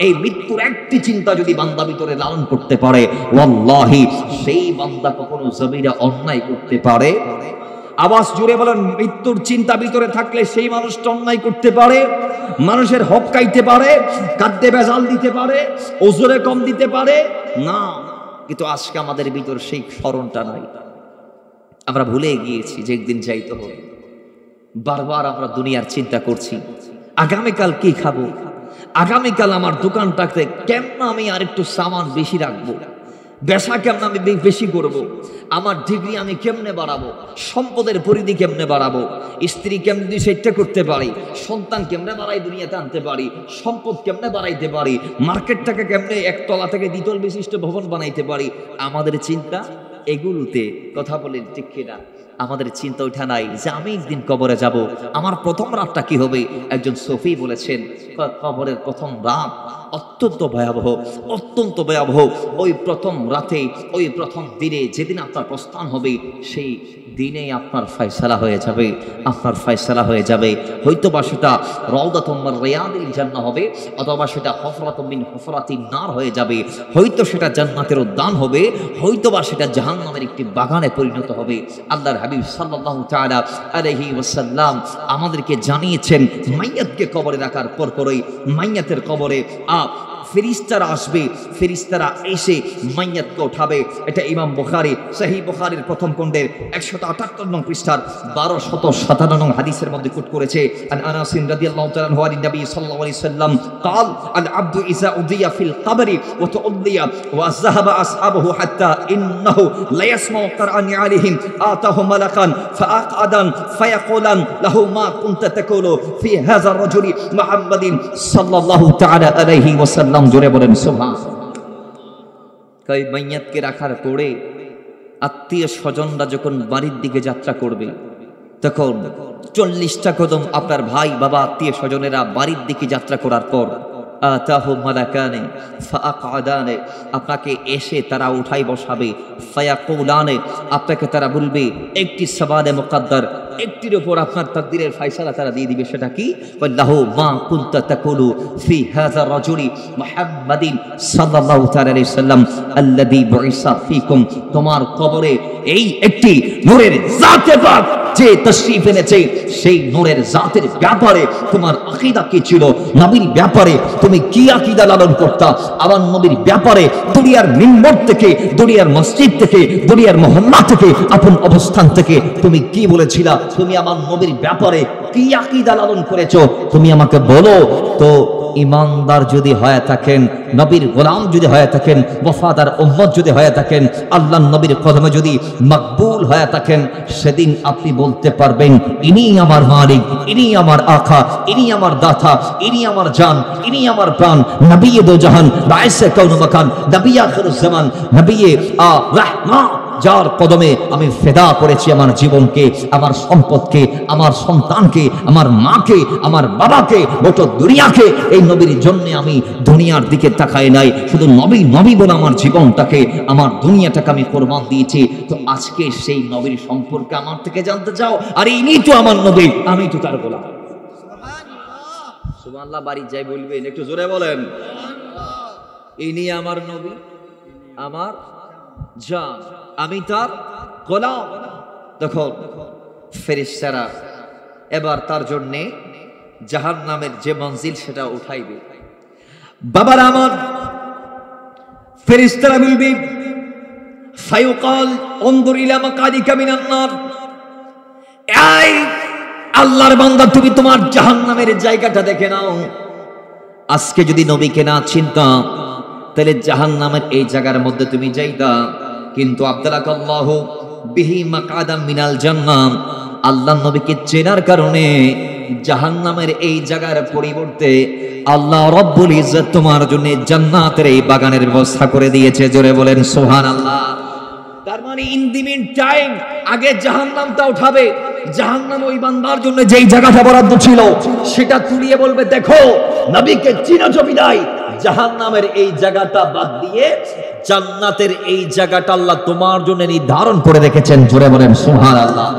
A: এই মৃত্যুর একটি চিন্তা যদি বান্দার ভিতরে লালন করতে পারে, ওয়াল্লাহি সেই বান্দা কখনো জমিনে অন্যায় করতে পারে। আওয়াজ জুড়ে বলেন, মৃত্যুর চিন্তা ভিতরে থাকলে সেই মানুষটা অন্যায় করতে পারে, মানুষের হক খাইতে পারে, খাদ্যে ভেজাল দিতে পারে, ওজনে কম দিতে পারে না। কিন্তু আজকে আমাদের ভিতর সেই স্মরণটা নাই। আমরা ভুলে গিয়েছি যে একদিন যাইতে হবে। বারবার আমরা দুনিয়ার চিন্তা করছি, আগামীকাল কি খাবো, আগামীকাল আমার দোকানটাতে কেমন আমি আর একটু সামান বেশি রাখবো, ব্যবসা কেমন আমি বেশি করব, আমার ডিগ্রি আমি কেমনে বাড়াবো, সম্পদের পরিধি কেমনে বাড়াবো, স্ত্রী কেমনে সেটা করতে পারি, সন্তান কেমনে বাড়াই দুনিয়াতে আনতে পারি, সম্পদ কেমনে বাড়াইতে পারি, মার্কেটটাকে কেমনে 1 তলা থেকে 2 তল বিশিষ্ট ভবন বানাইতে পারি। আমাদের চিন্তা এগুলোতে। কথা বলেন ঠিক কিনা? আমাদের চিন্তা ওঠা নাই যে আমি একদিন কবরে যাব, আমার প্রথম রাতটা কি হবে। একজন সফি বলেছেন, কবরের প্রথম রাত অত্যন্ত ভয়াবহ, অত্যন্ত ভয়াবহ। ওই প্রথম রাতে, ওই প্রথম দিনে যেদিন আপনার প্রস্থান হবে, সেই দিনেই আপনার ফয়সালা হয়ে যাবে, আপনার ফয়সালা হয়ে যাবে। হয়তোবা সেটা রাউদাতুম মির রিয়াদিল জান্নাহ হবে, অথবা সেটা হুফরাতুম মিন হুফরাতিন নার হয়ে যাবে, হয়তো সেটা জান্নাতের উদ্যান হবে, হয়তোবা সেটা জাহান্নামের একটি বাগানে পরিণত হবে। আল্লাহর হাবিব সাল্লাল্লাহু তাআলা আলাইহি ওয়াসাল্লাম আমাদেরকে জানিয়েছেন, মাইয়াতকে কবরে রাখার পরপরই মাইয়াতের কবরে ফেরেশতারা আসবে, ফেরেশতারা এসে মাইয়াতকে উঠাবে। এটা ইমাম বুখারী সহিহ বুখারীর প্রথম খণ্ডের 178 নং পৃষ্ঠার 1257 নং হাদিসের মধ্যে কোট করেছে। আন আনাস রাদিয়াল্লাহু তাআলা আনহু আন নবী সাল্লাল্লাহু আলাইহি সাল্লাম قال العبد اذا اضيع في القبر وتؤذي وذهب اصحابه حتى انه لا يسمع قرعا عليهم اتاه ملكا فاقعدا فيقولان له ما كنت تقول في هذا الرجل محمد صلى الله تعالى عليه وسلم। জোরে বলেন সুবহানাল্লাহ। কই মাইয়াতকে রাখার পরে আত্মীয় স্বজনরা যখন বাড়ির দিকে যাত্রা করবে, তখন 40টা কদম আপনার ভাই বাবা আত্মীয় স্বজনেরা বাড়ির দিকে যাত্রা করার পর আতাহু মালাকানে ফাআকআদানে, আপনাকে এসে তারা উঠাই বসাবে, ফায়াকুলানে, আপনাকে তারা বলবে একটি সওয়ালে মুকদ্দার, একটির উপর আপনার তাকদীরের ফয়সালা তারা দিয়ে দিবে। সেটা কি? আল্লাহু মা কুনতা তাকুলু ফি হাযা রাজুলি মুহাম্মাদিন সাল্লাল্লাহু তাআলা আলাইহি সাল্লাম আল্লাযী বুইসা ফীকুম, তোমার কবরে এই একটি নূরের জাতে পাক যে তাশরীফ এনেছে, সেই নূরের জাতের ব্যাপারে তোমার আকীদা কি ছিল, নবীর ব্যাপারে তুমি কি আকীদা লালন করতা, আমার নবীর ব্যাপারে দুনিয়ার মিম্বর থেকে, দুনিয়ার মসজিদ থেকে, দুনিয়ার মহল্লা থেকে, আপন অবস্থান থেকে তুমি কি বলেছিলা, তুমি আমার নবীর ব্যাপারে কি আকীদা লালন করেছো, তুমি আমাকে বলো। তো ইমানদার যদি হয়ে থাকেন, নবীর গোলাম যদি হয়ে থাকেন, ওয়াফাদার উম্মত যদি হয়ে থাকেন, আল্লাহর নবীর কদমে যদি মকবুল হয়ে থাকেন, সেদিন আপনি বলতে পারবেন ইনি আমার মালিক, ইনি আমার আকা, ইনি আমার দাতা, ইনি আমার জান, ইনি আমার প্রাণ, নবিয়ে দো জাহান, বায়েসে কাউন মাকান, নবী আখিরুজ জামান, নবী রাহমা, যার কদমে আমি ফেদা করেছি আমার জীবনকে, আমার সম্পদকে, আমার সন্তানকে, আমার মাকে, আমার বাবাকে, গোটা দুনিয়াকে। এই নবীর জন্য আমি দুনিয়ার দিকে তাকাই নাই, শুধু নবী নবী বলে আমার জীবনটাকে, আমার দুনিয়াটাকে আমি কোরবান দিয়েছি। তো আজকে সেই নবীর সম্পর্কে আমার থেকে জানতে চাও, আরে ইনি তো আমার নবী, আমি তো তার গোলাম। সুবহানাল্লাহ। বাড়ি যাই বলবেন, একটু জোরে বলেন, ইনি আমার নবী, আমার জান, আমি তার গোলাম। তখন ফেরেশতারা এবার তার জন্য জাহান্নামের যে মঞ্জিল সেটা উঠাইবে। বাবার আমার ফেরেশতারা বলবে, ফায়ুকাল উনজুর ইলা মাকাদিকা মিনান নার, এই আল্লাহর বান্দা তুমি তোমার জাহান্নামের জায়গাটা দেখে নাও। আজকে যদি নবীকে না চিনতাম তাহলে জাহান্নামের এই জায়গার মধ্যে তুমি যাইতা, কিন্তু আব্দালাকাল্লাহু বিহি মাকাদাম মিনাল জান্নাহ, আল্লাহ নবীকে চেনার কারণে জাহান্নামের এই জায়গার পরিবর্তে আল্লাহ রাব্বুল ইজ্জত তোমার জন্য জান্নাতের এই বাগানের ব্যবস্থা করে দিয়েছে। জোরে বলেন সুবহানাল্লাহ। তার মানে ইন দি মিন টাইম আগে জাহান্নামটা উঠাবে, জাহান্নাম ওই বান্দার জন্য যেই জায়গাটা বরাদ্দ ছিল সেটা তুলিয়ে বলবে, দেখো নবীকে চিনেছো বিদায় জাহান্নামের এই জায়গাটা বাদ দিয়ে জান্নাতের এই জায়গাটা আল্লাহ তোমার জন্য নির্ধারণ করে রেখেছেন। জোরে বলেন সুবহানাল্লাহ।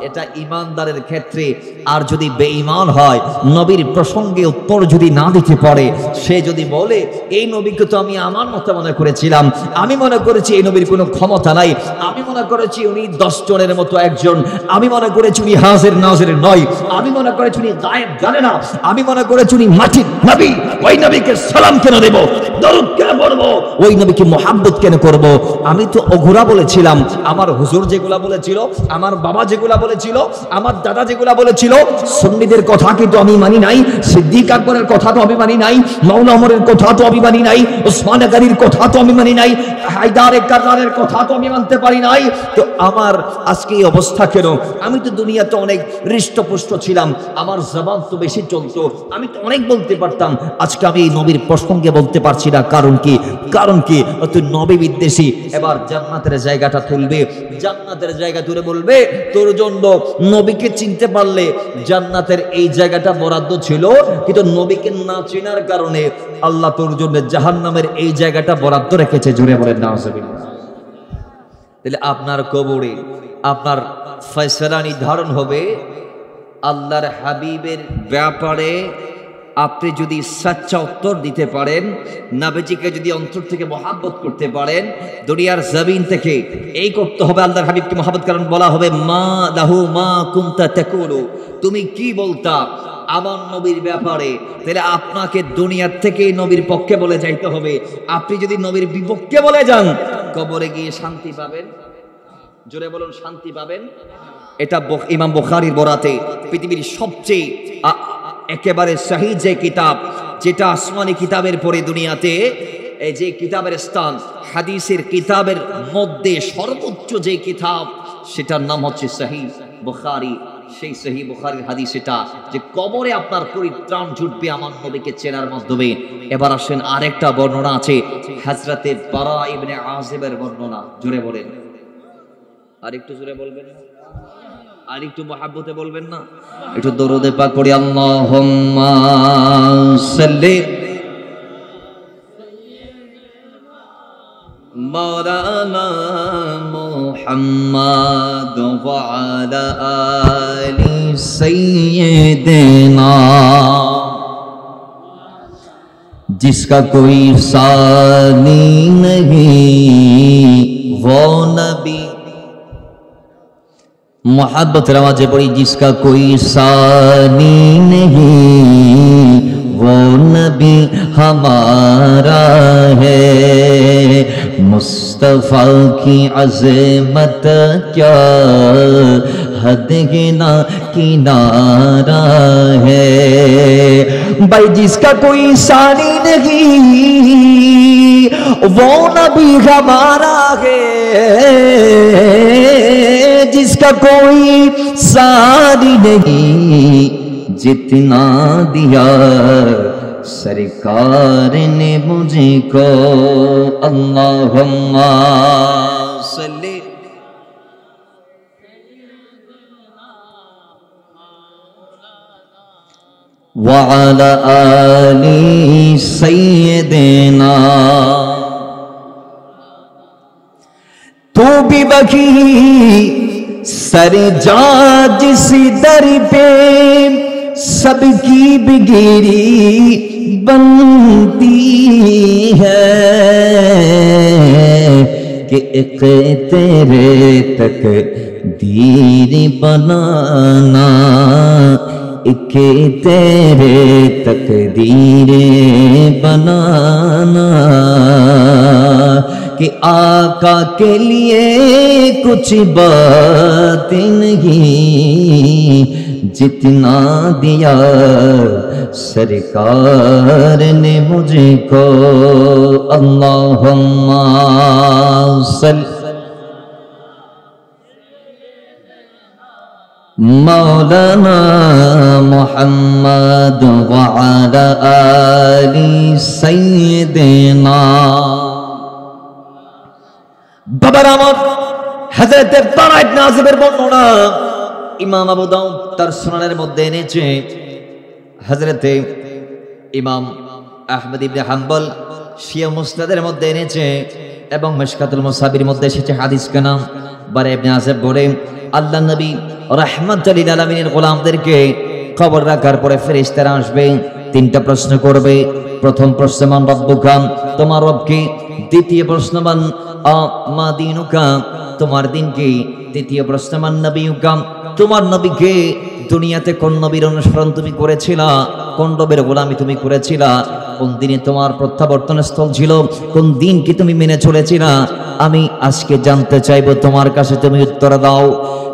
A: এটা ইমানদারের ক্ষেত্রে। আর যদি বেঈমান হয়, নবীর প্রসঙ্গে উত্তর যদি না দিতে পারে, সে যদি বলে এই নবীকে তো আমি আমার মতো মনে করেছিলাম, আমি মনে করেছি এই নবীর কোনো ক্ষমতা নাই, আমি মনে করেছি উনি 10 জনের মতো একজন, আমি মনে করেছি উনি হাজির নাজির নয়, আমি মনে করেছি উনি গায়েব জানে না, আমি মনে করেছি উনি মাটির নবী, ওই নবীকে সালাম কেন দেব, দরুদ কেন পড়ব, ওই নবীকে মোহাব্বত কেন করব? আমি তো অঘোরা বলেছিলাম, আমার হুজুর যেগুলা বলেছিল, আমার বাবা যেগুলা বলেছিল, আমার দাদা যেগুলা বলেছিল, সুন্নিদের কথা কিন্তু আমি মানি নাই, সিদ্দিক আকবরের কথা তো আমি মানি নাই, মাওলানা ওমরের কথা তো আমি মানি নাই, ওসমান গনির কথা তো আমি মানি নাই, হায়দার কাররানের কথা তো আমি মানতে পারি নাই। তো আমার আজকে এই অবস্থা কেন? আমি তো দুনিয়াতে অনেক হৃষ্টপুষ্ট ছিলাম, আমার জবান তো বেশি চলতো, আমি তো অনেক বলতে পারতাম, আজকে আমি এই নবীর প্রসঙ্গে বলতে পারছি না। কারণ কি? কারণ কি? তুই নবী বিদ্বেষী। এবার জান্নাতের জায়গাটা তুলবে, জান্নাতের জায়গা তুলে বলবে, তোর জন্য নবীকে চিনতে পারলে জান্নাতের এই জায়গাটা বরাদ্দ ছিল, কিন্তু নবীকে না চেনার কারণে আল্লাহ তোর জন্য জাহান্নামের এই জায়গাটা বরাদ্দ রেখেছে। জুড়ে বলেন নাউজুবিল্লাহ। তাহলে আপনার কবরে আপনার ফয়সালা নির্ধারণ হবে আল্লাহর হাবিবের ব্যাপারে। আপনি যদি সচ্চা উত্তর দিতে পারেন, নবীজিকে যদি অন্তর থেকে মহাব্বত করতে পারেন, দুনিয়ার জমিন থেকে এই করতে হবে আল্লাহর হাবিবকে মহাব্বত। কারণ বলা হবে মা লাহু মা কুনতা তাকুলু, তুমি কি বলতা আমার নবীর ব্যাপারে, তাহলে আপনাকে দুনিয়ার থেকে নবীর পক্ষে বলে যাইতে হবে। আপনি যদি নবীর বিপক্ষে বলে যান, কবরে গিয়ে শান্তি পাবেন? জোরে বলুন, শান্তি পাবেন? এটা ইমাম বুখারীর বরাতে পৃথিবীর সবচেয়ে একেবারে সহিহ যে কিতাব, যেটা আসমানি কিতাবের পরে দুনিয়াতে এই যে কিতাবের স্থান, হাদিসের কিতাবের মধ্যে সর্বোচ্চ যে কিতাব, সেটার নাম হচ্ছে সহিহ বুখারী। সেই সহিহ বুখারীর হাদিস এটা, যে কবরে আপনার পরিত্রাণ জুটবে আমার নবীকে চেনার মাধ্যমে। এবার আসেন আরেকটা বর্ণনা আছে, হযরতে বারা ইবনে আযিবের বর্ণনা। জোরে বলেন, আর একটু জোরে বলবেন না? আর একটু মহাব্বতে বলবেন না? একটু দরুদে পাক পড়ি, আল্লাহুম্মা সাল্লি মাওলানা মুহাম্মাদ ওয়া আলা আলি সাইয়্যিদিনা, जिसका कोई सानी नहीं वो नबी। मोहब्बत रवाजे पड़ी, जिसका कोई सानी नहीं वो नबी हमारा है। मुस्तफा की अज़मत क्या हद ना किनारा है। भाई जिसका कोई सानी नहीं वो नबी हमारा है, जिसका कोई सानी नहीं जितना दिया सरकार ने मुझको। अल्लाहुम्मा सल्ली व अला आली सय्यिदिना। तू भी बकी सर जा जिस दर पे सबकी बिगड़ी बनती है, कि एक तेरे तक दीर बनाना, एक तेरे तकदीर बनाना, कि आका के लिए कुछ बात नहीं जितना दिया सरकार ने मुझको। अल्लाहुम्मा सल्ली मौलाना मुहम्मद व अला आली सय्यिदिना। বাবার আমার হযরত বারা ইবনে আযিবের বর্ণনা ইমাম আবু দাউদ তার সুনানের মধ্যে এনেছে, হযরত ইমাম আহমদ ইবনে হাম্বল শিয়া মুসনাদের মধ্যে এনেছে, এবং মিশকাতুল মুসাবির মধ্যে এসেছে। হাদিস কা নাম বারা ইবনে আযিব বলে, আল্লাহ নবী রাহমাতুল লিল আলামিনের গোলামদেরকে কবর রাখার পরে ফেরেশতারা আসবে, তিনটা প্রশ্ন করবে। প্রথম প্রশ্ন মান রব্বুকা, তোমার রব কে? দ্বিতীয় প্রশ্ন মান মা দীনুকা, তোমার দিন কি? তৃতীয় প্রশ্ন মান নবিয়ুকা, তোমার নবী কে? দুনিয়াতে কোন নবীর অনুসরণ তুমি করেছিলা? কোন নবীর গোলামি তুমি করেছিলা? কোন দিনে তোমার প্রত্যাবর্তন স্থল ছিল? কোন দিন কি তুমি মেনে চলেছিলা? আমি আজকে জানতে চাইবো তোমার কাছে, তুমি উত্তর দাও।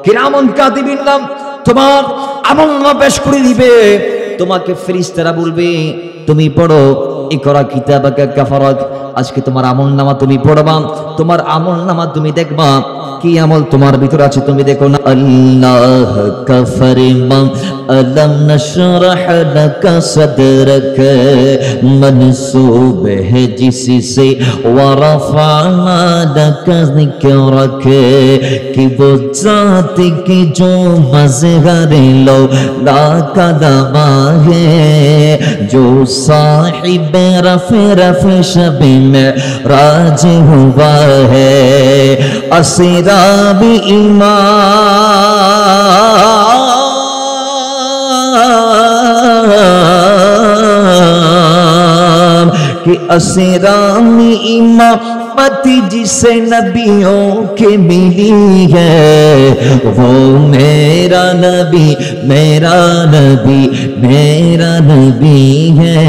A: কিরামান কাতিবিন নাম তোমার আমলনামা পেশ করে দিবে, তোমাকে ফেরেশতারা বলবে তুমি পড়ো ইকরা কিতাবাকা কাফারাক, আজকে তোমার আমলনামা তুমি পড়বা, তোমার আমলনামা তুমি দেখবা কি আমল তোমার ভিতর আছে তুমি দেখো না। আল্লাহ কাফারিমা আলাম নশরাহ লাকা সদরক মনসুব হে জিসসে ওয়া রাফানা লাকা যিকরক, কি वो जात की जो मज़हर लो ला कदमा है, जो साहिब रफ़ रफ़ शब में राज हुआ है असरा भी ईमान कि असरा में ईमान मती जिसे नबियों के मिली है वो मेरा नबी मेरा नबी मेरा नबी है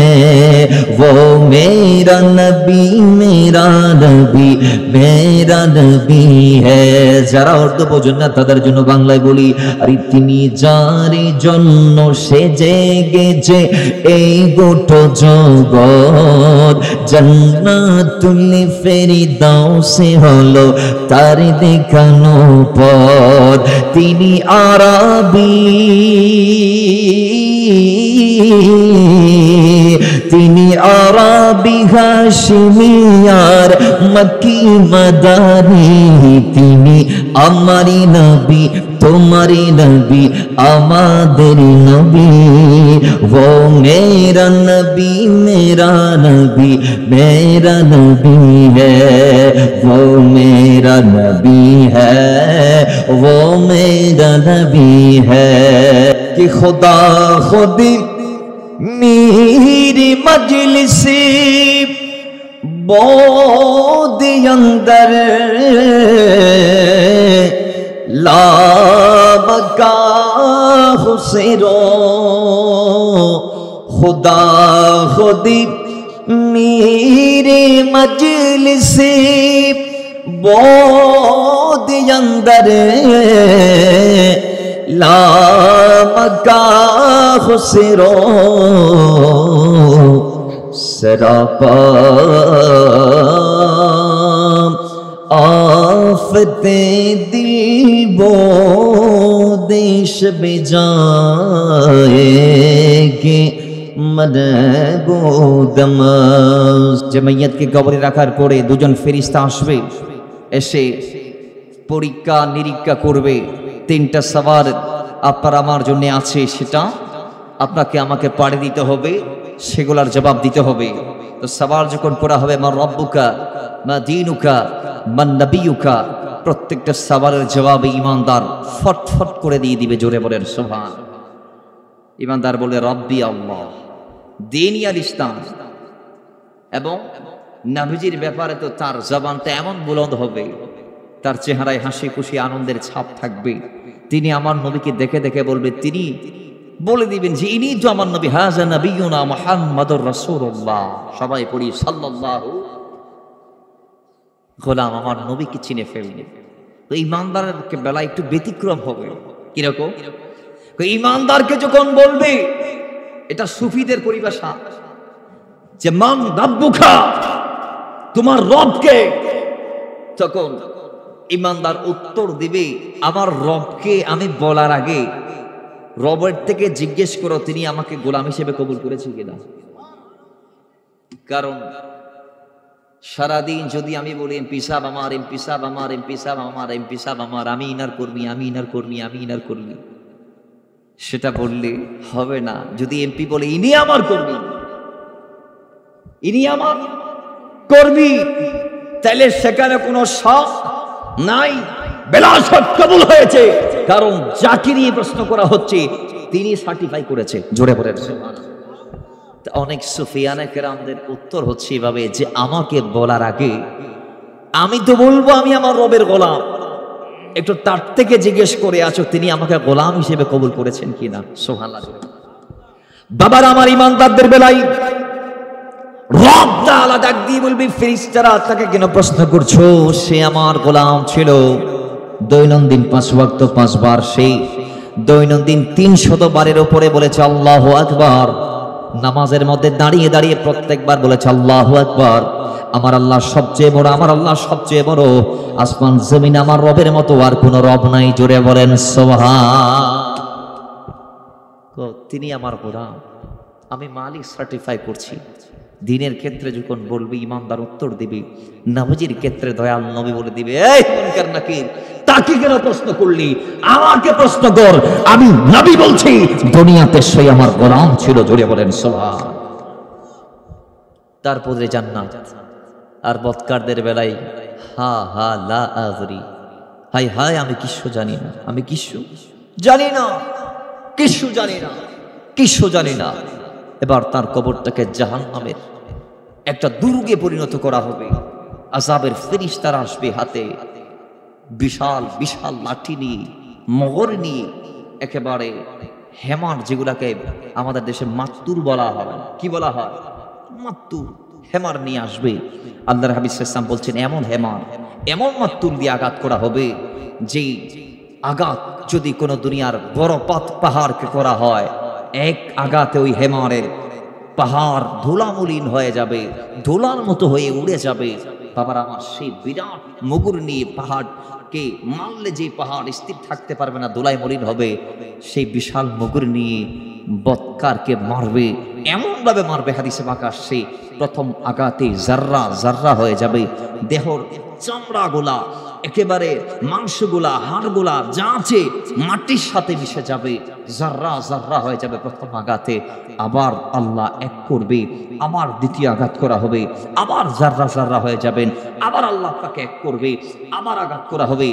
A: वो मेरा नबी मेरा नबी मेरा नबी है যারা উর্দু বোঝেন না তাদের জন্য বাংলায় বলি আরে তিনি যারে জন্য সেজে গেছে এই গোটা জগৎ জান্নাতুল ফেরদাউসে হলো তার দেখানো পথ তিনি আরবি তিনি আরবি হাশিমি আর মক্কি মাদানী তিনি আমারি নবী तुम्हारी नबी आमादेरी नबी वो मेरा नबी मेरा नबी मेरा नबी है वो मेरा नबी है वो मेरा नबी है कि खुदा खुदी मेरी मजलिसी बोध अंदर लाबका हुसैरो खुदा खुदी मेरे मजलिसे बोध अंदर लाबका हुसैरो सरापा आफते दिल वो देश बेजाएगे मरगो दमास যে মাইয়াতকে কবরে রাখার পরে দুজন ফেরেশতা আসবে এসে পরীক্ষা নিরীক্ষা করবে তিনটা সওয়াল আপনার আমার জন্য আছে সেটা আপনাকে আমাকে পাড়ি দিতে হবে সেগুলোর জবাব দিতে হবে তো সওয়াল যখন করা হবে মা রব্বুকা মা দীনুকা মান নবিয়ুকা প্রত্যেকটা সওয়ালের জবাবে ঈমানদার ফটফট করে দিয়ে দিবে জোরে বলেন সুবহান ঈমানদার বলে রব্বি আল্লাহ দীনি আল ইসলাম এবং নবীজির ব্যাপারে তো তার জবানটা এমন বুলন্দ হবে তার চেহারায় হাসি খুশি আনন্দের ছাপ থাকবে তিনি আমার নবীকে দেখে দেখে বলবে তিনি বলে দিবেন যে ইনি তো আমার নবী হাযা নবিয়ুনা মুহাম্মাদুর রাসূলুল্লাহ সবাই পড়ি সাল্লাল্লাহু গোলাম আমার নবীকে চিনে ফেলবে তো ঈমানদারের বেলা একটু ব্যতিক্রম হবে কিরকম ঈমানদারকে যখন বলবে এটা সুফিদের পরিভাষা যে মান রাব্বুকা তোমার রবকে তখন ঈমানদার উত্তর দিবে আমার রবকে আমি বলার আগে রবের থেকে জিজ্ঞেস করো তিনি আমাকে গোলাম হিসেবে কবুল করেছেন কিনা কারণ সারাদিন যদি আমি বলি এমপি সাহেব আমার এমপি সাহেব আমার এমপি সাহেব আমার এমপি সাহেব আমার আমি ইনার কর্মী আমি ইনার কর্মী আমি ইনার কর্মী সেটা বললে হবে না যদি এমপি বলে ইনি আমার কর্মী ইনি আমার কর্মী তাহলে সেখানে কোনো শখ নাই বেলাসত কবুল হয়েছে কারণ যাকে নিয়ে প্রশ্ন করা হচ্ছে তিনি সার্টিফাই করেছে জোরে বলেন সুবহানাল্লাহ অনেক সুফিয়ানে কেরামদের উত্তর হচ্ছে এভাবে যে আমাকে বলার আগে আমি তো বলবো আমি আমার রবের গোলাম একটু তার থেকে জিজ্ঞেস করে আছো তিনি আমাকে গোলাম হিসেবে কবুল করেছেন কিনা সুবহানাল্লাহ বাবার আমার ঈমানদারদের বেলায় রব তাআলা ডাক দিয়ে বলবে ফেরেশতারা তাকে কেন প্রশ্ন করছো সে আমার গোলাম ছিল দৈনন্দিন 5 ওয়াক্ত 5 বার সেই দৈনন্দিন 300 বারের উপরে বলেছে আল্লাহু আকবার নামাজের মধ্যে দাঁড়িয়ে দাঁড়িয়ে প্রত্যেকবার বলেছে আল্লাহু আকবার আমার আল্লাহ সবচেয়ে বড় আমার আল্লাহ সবচেয়ে বড় আসমান জমিন আমার রবের মতো আর কোনো রব নাই জোরে বলেন সুবহান তিনি আমার গোলাম আমি মালিক সার্টিফাই করছি দিনের ক্ষেত্রে যখন বলবি ঈমানদার উত্তর দিবি নবীজির ক্ষেত্রে দয়াল নবী বলে দিবে এই মুনকার নাকির তাকে কেন প্রশ্ন করলি আমাকে প্রশ্ন কর আমি নবী বলছি দুনিয়াতে সে আমার গোলাম ছিল জোরে বলেন সুবহান তারপরে জান্নাত আর বৎকারদের বেলায় হা হা লা আযরি, হাই হাই আমি কিচ্ছু জানি না, আমি কিচ্ছু জানি না, কিচ্ছু জানি না, কিচ্ছু জানি না। এবার তার কবরটাকে জাহান্নামের একটা দুর্গে পরিণত করা হবে। আযাবের ফেরেশতারা আসবে হাতে বিশাল বিশাল লাঠি নিয়ে, মগর নিয়ে, একেবারে হেমার, যেগুলাকে আমাদের দেশে মাত্তুর বলা হয়। কি বলা হয়? মাত্তুর। হেমার নিয়ে আসবে। আল্লাহর হাবিব সাল্লাল্লাহু আলাইহি ওয়াসাল্লাম বলছেন, এমন হেমার, এমন মাত্তুর দিয়ে আঘাত করা হবে, যেই আঘাত যদি কোনো দুনিয়ার বড় পাহাড়কে করা হয়, এক আঘাতে ওই হেমারের পাহাড় ধুলামলিন হয়ে যাবে, ধুলার মতো হয়ে উড়ে যাবে। বাবার আমার, সেই বিরাট মুগুর নিয়ে পাহাড়কে মারলে যে পাহাড় স্থির থাকতে পারবে না, ধুলায় মলিন হবে, সেই বিশাল মুগুর নিয়ে বৎকারকে মারবে, এমন ভাবে মারবে, হাদিসে পাক আসছে প্রথম আঘাতে জাররা জাররা হয়ে যাবে, দেহর চামড়াগুলা, একেবারে মাংসগুলা, হাড়গুলা যা আছে মাটির সাথে মিশে যাবে, জাররা জাররা হয়ে যাবে প্রথম আঘাতে। আবার আল্লাহ এক করবে, আবার দ্বিতীয় আঘাত করা হবে, আবার জাররা জাররা হয়ে যাবেন, আবার আল্লাহ তাকে এক করবে, আবার আঘাত করা হবে।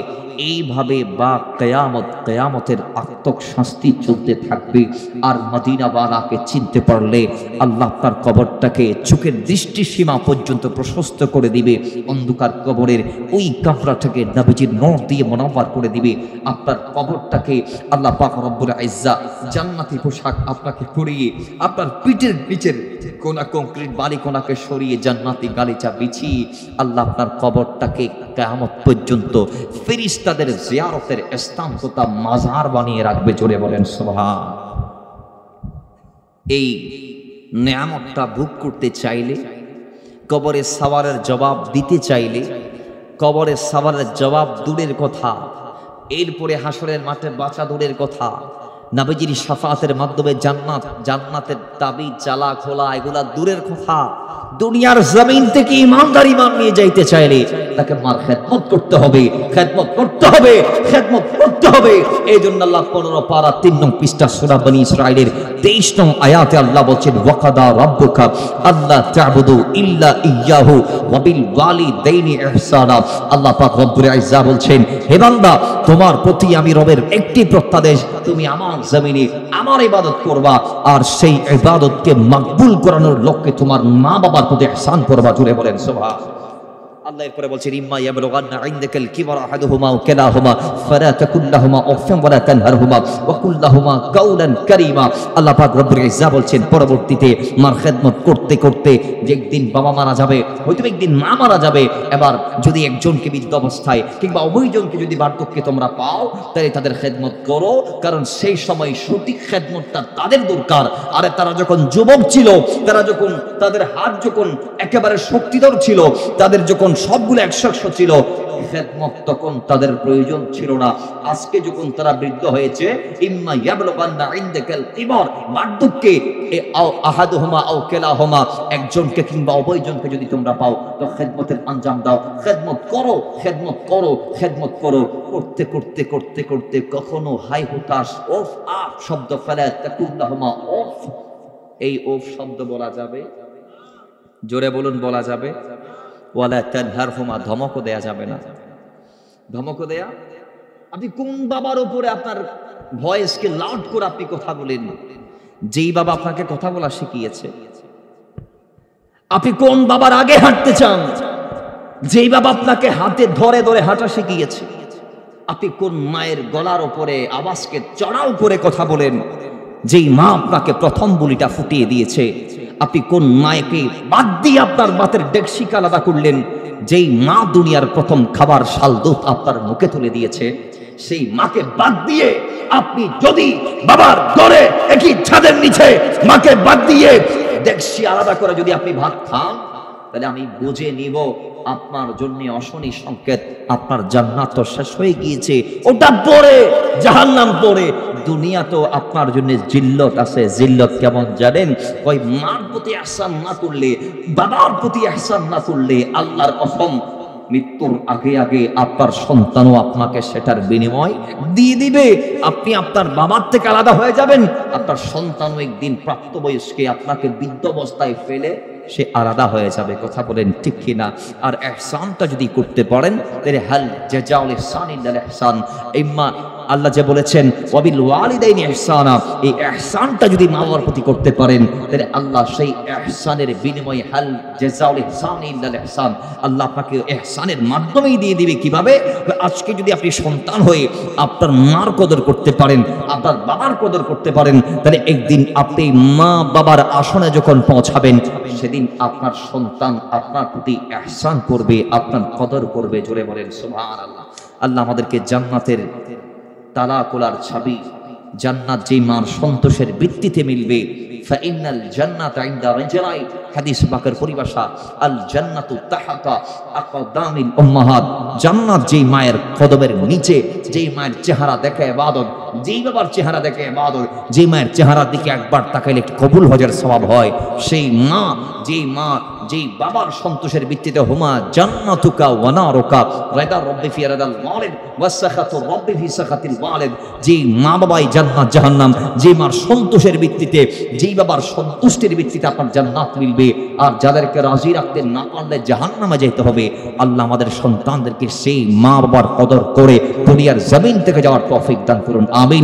A: এইভাবে বা কিয়ামত, কিয়ামতের আত্মক শাস্তি চলতে থাকবে। আর মদিনাওয়ালাকে চিনতে পারলে আল্লাহ তার কবরটাকে চোখের দৃষ্টি সীমা পর্যন্ত প্রশস্ত করে দিবে। অন্ধকার কবরের ওই কামরাটাকে নবীজির নূর দিয়ে মুনাওয়ার করে দিবে। আপনার কবরটাকে আল্লাহ পাক রব্বুল ইজ্জত জান্নাতি পোশাক আপনাকে পরিয়ে, আপনার পিঠের নিচের কোনা কংক্রিট বালি কোনাকে সরিয়ে জান্নাতি গালিচা বিছিয়ে আল্লাহ আপনার কবরটাকে কিয়ামত পর্যন্ত ফেরেশতাদের জিয়ারতের স্থান তথা মাজার বানিয়ে রাখবে। জোরে বলেন সুবহান। এই নেয়ামতটা ভোগ করতে চাইলে, কবরে সওয়ালের জবাব দিতে চাইলে, কবরে সওয়ালের জবাব দূরের কথা, এরপরে হাসরের মাঠে বাঁচা দূরের কথা, নবীজির শাফাআতের মাধ্যমে জান্নাত, জান্নাতের তাবিজ জ্বালা খোলা, এগুলা দূরের কথা। দুনিয়ার জমিন থেকে ইমানদার ইমান নিয়ে যাইতে চাইলে তাকে মার খেদমত করতে হবে, খেদমত করতে হবে, খেদমত করতে হবে। এই জন্য আল্লাহ 15 পারা 3 নং পৃষ্ঠা সূরা বনী ইসরাঈলের 23 নং আয়াতে আল্লাহ বলেন, ওয়াকাদা রাব্বুকা আল্লা তা'বুদু ইল্লা ইয়্যাহু ওয়া বিল ওয়ালিদাইনি ইহসানা। আল্লাহ পাক রব্বুল ইজ্জত বলছেন, হে বান্দা, তোমার প্রতি আমি রবের একটি প্রত্যাদেশ, তুমি আমার জমিনে আমার ইবাদত করবা, আর সেই ইবাদতকে মকবুল করানোর লক্ষ্যে তোমার মা বাবার প্রতি ইহসান করবা। জুড়ে বলেন সুবহান। আল্লাহ এরপরে বলছেন, ইম্মা ইয়াবলুগান্না ইনদাকাল কিবরা আহাদুহুমা ওয়া কিলাহুমা ফালা তাকুল লাহুমা উফফিন ওয়া লা তানহারহুমা ওয়া কুল লাহুমা কাওলান কারীমা। আল্লাহ পাক রব্বুল ইজ্জত বলছেন, পরবর্তীতে মার খেদমত করতে করতে যে একদিন বাবা মারা যাবে, হয়তো একদিন মা মারা যাবে, এবার যদি একজনকে বৃদ্ধ অবস্থায় কিংবা উভয়জনকে যদি বার্ধক্যে তোমরা পাও, তাহলে তাদের খেদমত করো, কারণ সেই সময় সঠিক খেদমতটা তাদের দরকার। আরে তারা যখন যুবক ছিল, তারা যখন তাদের হাত যখন একেবারে শক্তিধর ছিল, তাদের যখন সবগুলো 100 ছিল, খেদমত তখন তাদের প্রয়োজন ছিল না। আজকে যখন তারা বৃদ্ধ হয়েছে, ইম্মা ইয়াবলুগান্না ইনদাকাল কিবার, বার্ধক্যে আহাদুহুমা আও কিলাহুমা, একজনকে কিংবা উভয়জনকে যদি তোমরা পাও, তো খেদমতের আঞ্জাম দাও, খেদমত করো, খেদমত করো, খেদমত করো। করতে করতে করতে করতে কখনো হাই হুতাশ ওফ আপ শব্দ, ফালা তাকুল লাহুমা ওফ, এই ওফ শব্দ বলা যাবে, জোরে বলুন, বলা যাবে। ওয়ালা তানহারহুমা, ধমকও দেয়া যাবে না। ধমকও দেয়া, আপনি কোন বাবার উপরে আপনার ভয়েসকে লাউড করে আপনি কথা বলেন? যেই বাবা আপনাকে কথা বলা শিখিয়েছে। আপনি কোন বাবার আগে হাঁটতে চান? যেই বাবা আপনাকে হাতে ধরে ধরে হাঁটা শিখিয়েছে। আপনি কোন মায়ের গলার উপরে আওয়াজকে চড়াও করে কথা বলেন? যেই মা আপনাকে প্রথম বলিটা ফুটিয়ে দিয়েছে। আপনি কোন মায়েকে বাদ দিয়ে আপনার বাতের ডেকশিকা আলাদা করলেন? যেই মা দুনিয়ার প্রথম খাবার শাল দুধ আপনার মুখে তুলে দিয়েছে, সেই মাকে বাদ দিয়ে আপনি যদি বাবার ঘরে একই ছাদের নিচে মাকে বাদ দিয়ে ডেকশি আলাদা করে যদি আপনি ভাত খান, তাহলে আমি বুঝে নিব আপনার জন্য অশনি সংকেত, আপনার জান্নাত তো শেষ হয়ে গিয়েছে, ওটা পরে জাহান্নাম পরে। দুনিয়া তো আপনার জন্য জিল্লত আছে। জিল্লত কেমন জানেন? ওই মার প্রতি ইহসান না করলে, বাবার প্রতি ইহসান না করলে, আল্লাহর কসম, মৃত্যুর আগে আগে আপনার সন্তানও আপনাকে সেটার বিনিময় দিয়ে দিবে। আপনি আপনার বাবার থেকে আলাদা হয়ে যাবেন, আপনার সন্তানও একদিন প্রাপ্তবয়স্কে আপনাকে বৃদ্ধ অবস্থায় ফেলে সে আলাদা হয়ে যাবে। কথা বলেন ঠিক কিনা? আর ইহসানটা যদি করতে পারেন তাহলে হাল জাযাউল ইহসান ইল্লাল ইহসান। ইম্মা আল্লাহ যে বলেছেন ওয়াবিল ওয়ালিদাইনি ইহসানা, এই ইহসানটা যদি মা বাবার প্রতি করতে পারেন তাহলে আল্লাহ সেই ইহসানের বিনিময়ে হাল জাযাউল ইহসান ইল্লাল ইহসান, আল্লাহ আপনাকে ইহসানের মাধ্যমেই দিয়ে দিবে। কিভাবে? আজকে যদি আপনি সন্তান হয়ে আপনার মার কদর করতে পারেন, আপনার বাবার কদর করতে পারেন, তাহলে একদিন আপনি মা বাবার আসনে যখন পৌঁছাবেন সেদিন আপনার সন্তান আপনার প্রতি ইহসান করবে, আপনার কদর করবে। জোরে বলেন সুবহানাল্লাহ। আল্লাহ আমাদেরকে জান্নাতের তালা খোলার চাবি, জান্নাত যেই মার সন্তোষের ভিত্তিতে মিলবে, ফাইনাল জান্নাত ইনদা রাজুলাই, হাদিস পাকের পরিভাষা আল জান্নাতু তাহাতা আকদামিল উম্মাহাত, জান্নাত যেই মায়ের কদমের নিচে, যেই মায়ের চেহারা দেখে ইবাদত, যেই বাবার চেহারা দেখে ইবাদত, যেই মায়ের চেহারার দিকে একবার তাকাইলে কবুল হজের সওয়াব হয়, সেই মা, যেই বাবার সন্তোষের ভিত্তিতে হুমা জান্নাতুকা ওয়া নারুকা রাদা রাব্বি ফি রাদাল ওয়ালিদ ওয়া সাখাতু রাব্বি ফি সাখাতিল ওয়ালিদ, যেই মা বাবাই জান্নাত জাহান্নাম, যেই মার সন্তোষের ভিত্তিতে, যেই বাবার সন্তুষ্টির ভিত্তিতে আপনার জান্নাত মিলবে। আর যাদেরকে রাজি রাখতে না পারলে জাহান্নামে যেতে হবে। আল্লাহ আমাদের সন্তানদেরকে সেই মা বাবার কদর করে দুনিয়ার জমিন থেকে যাওয়ার তৌফিক দান করুন, আমিন।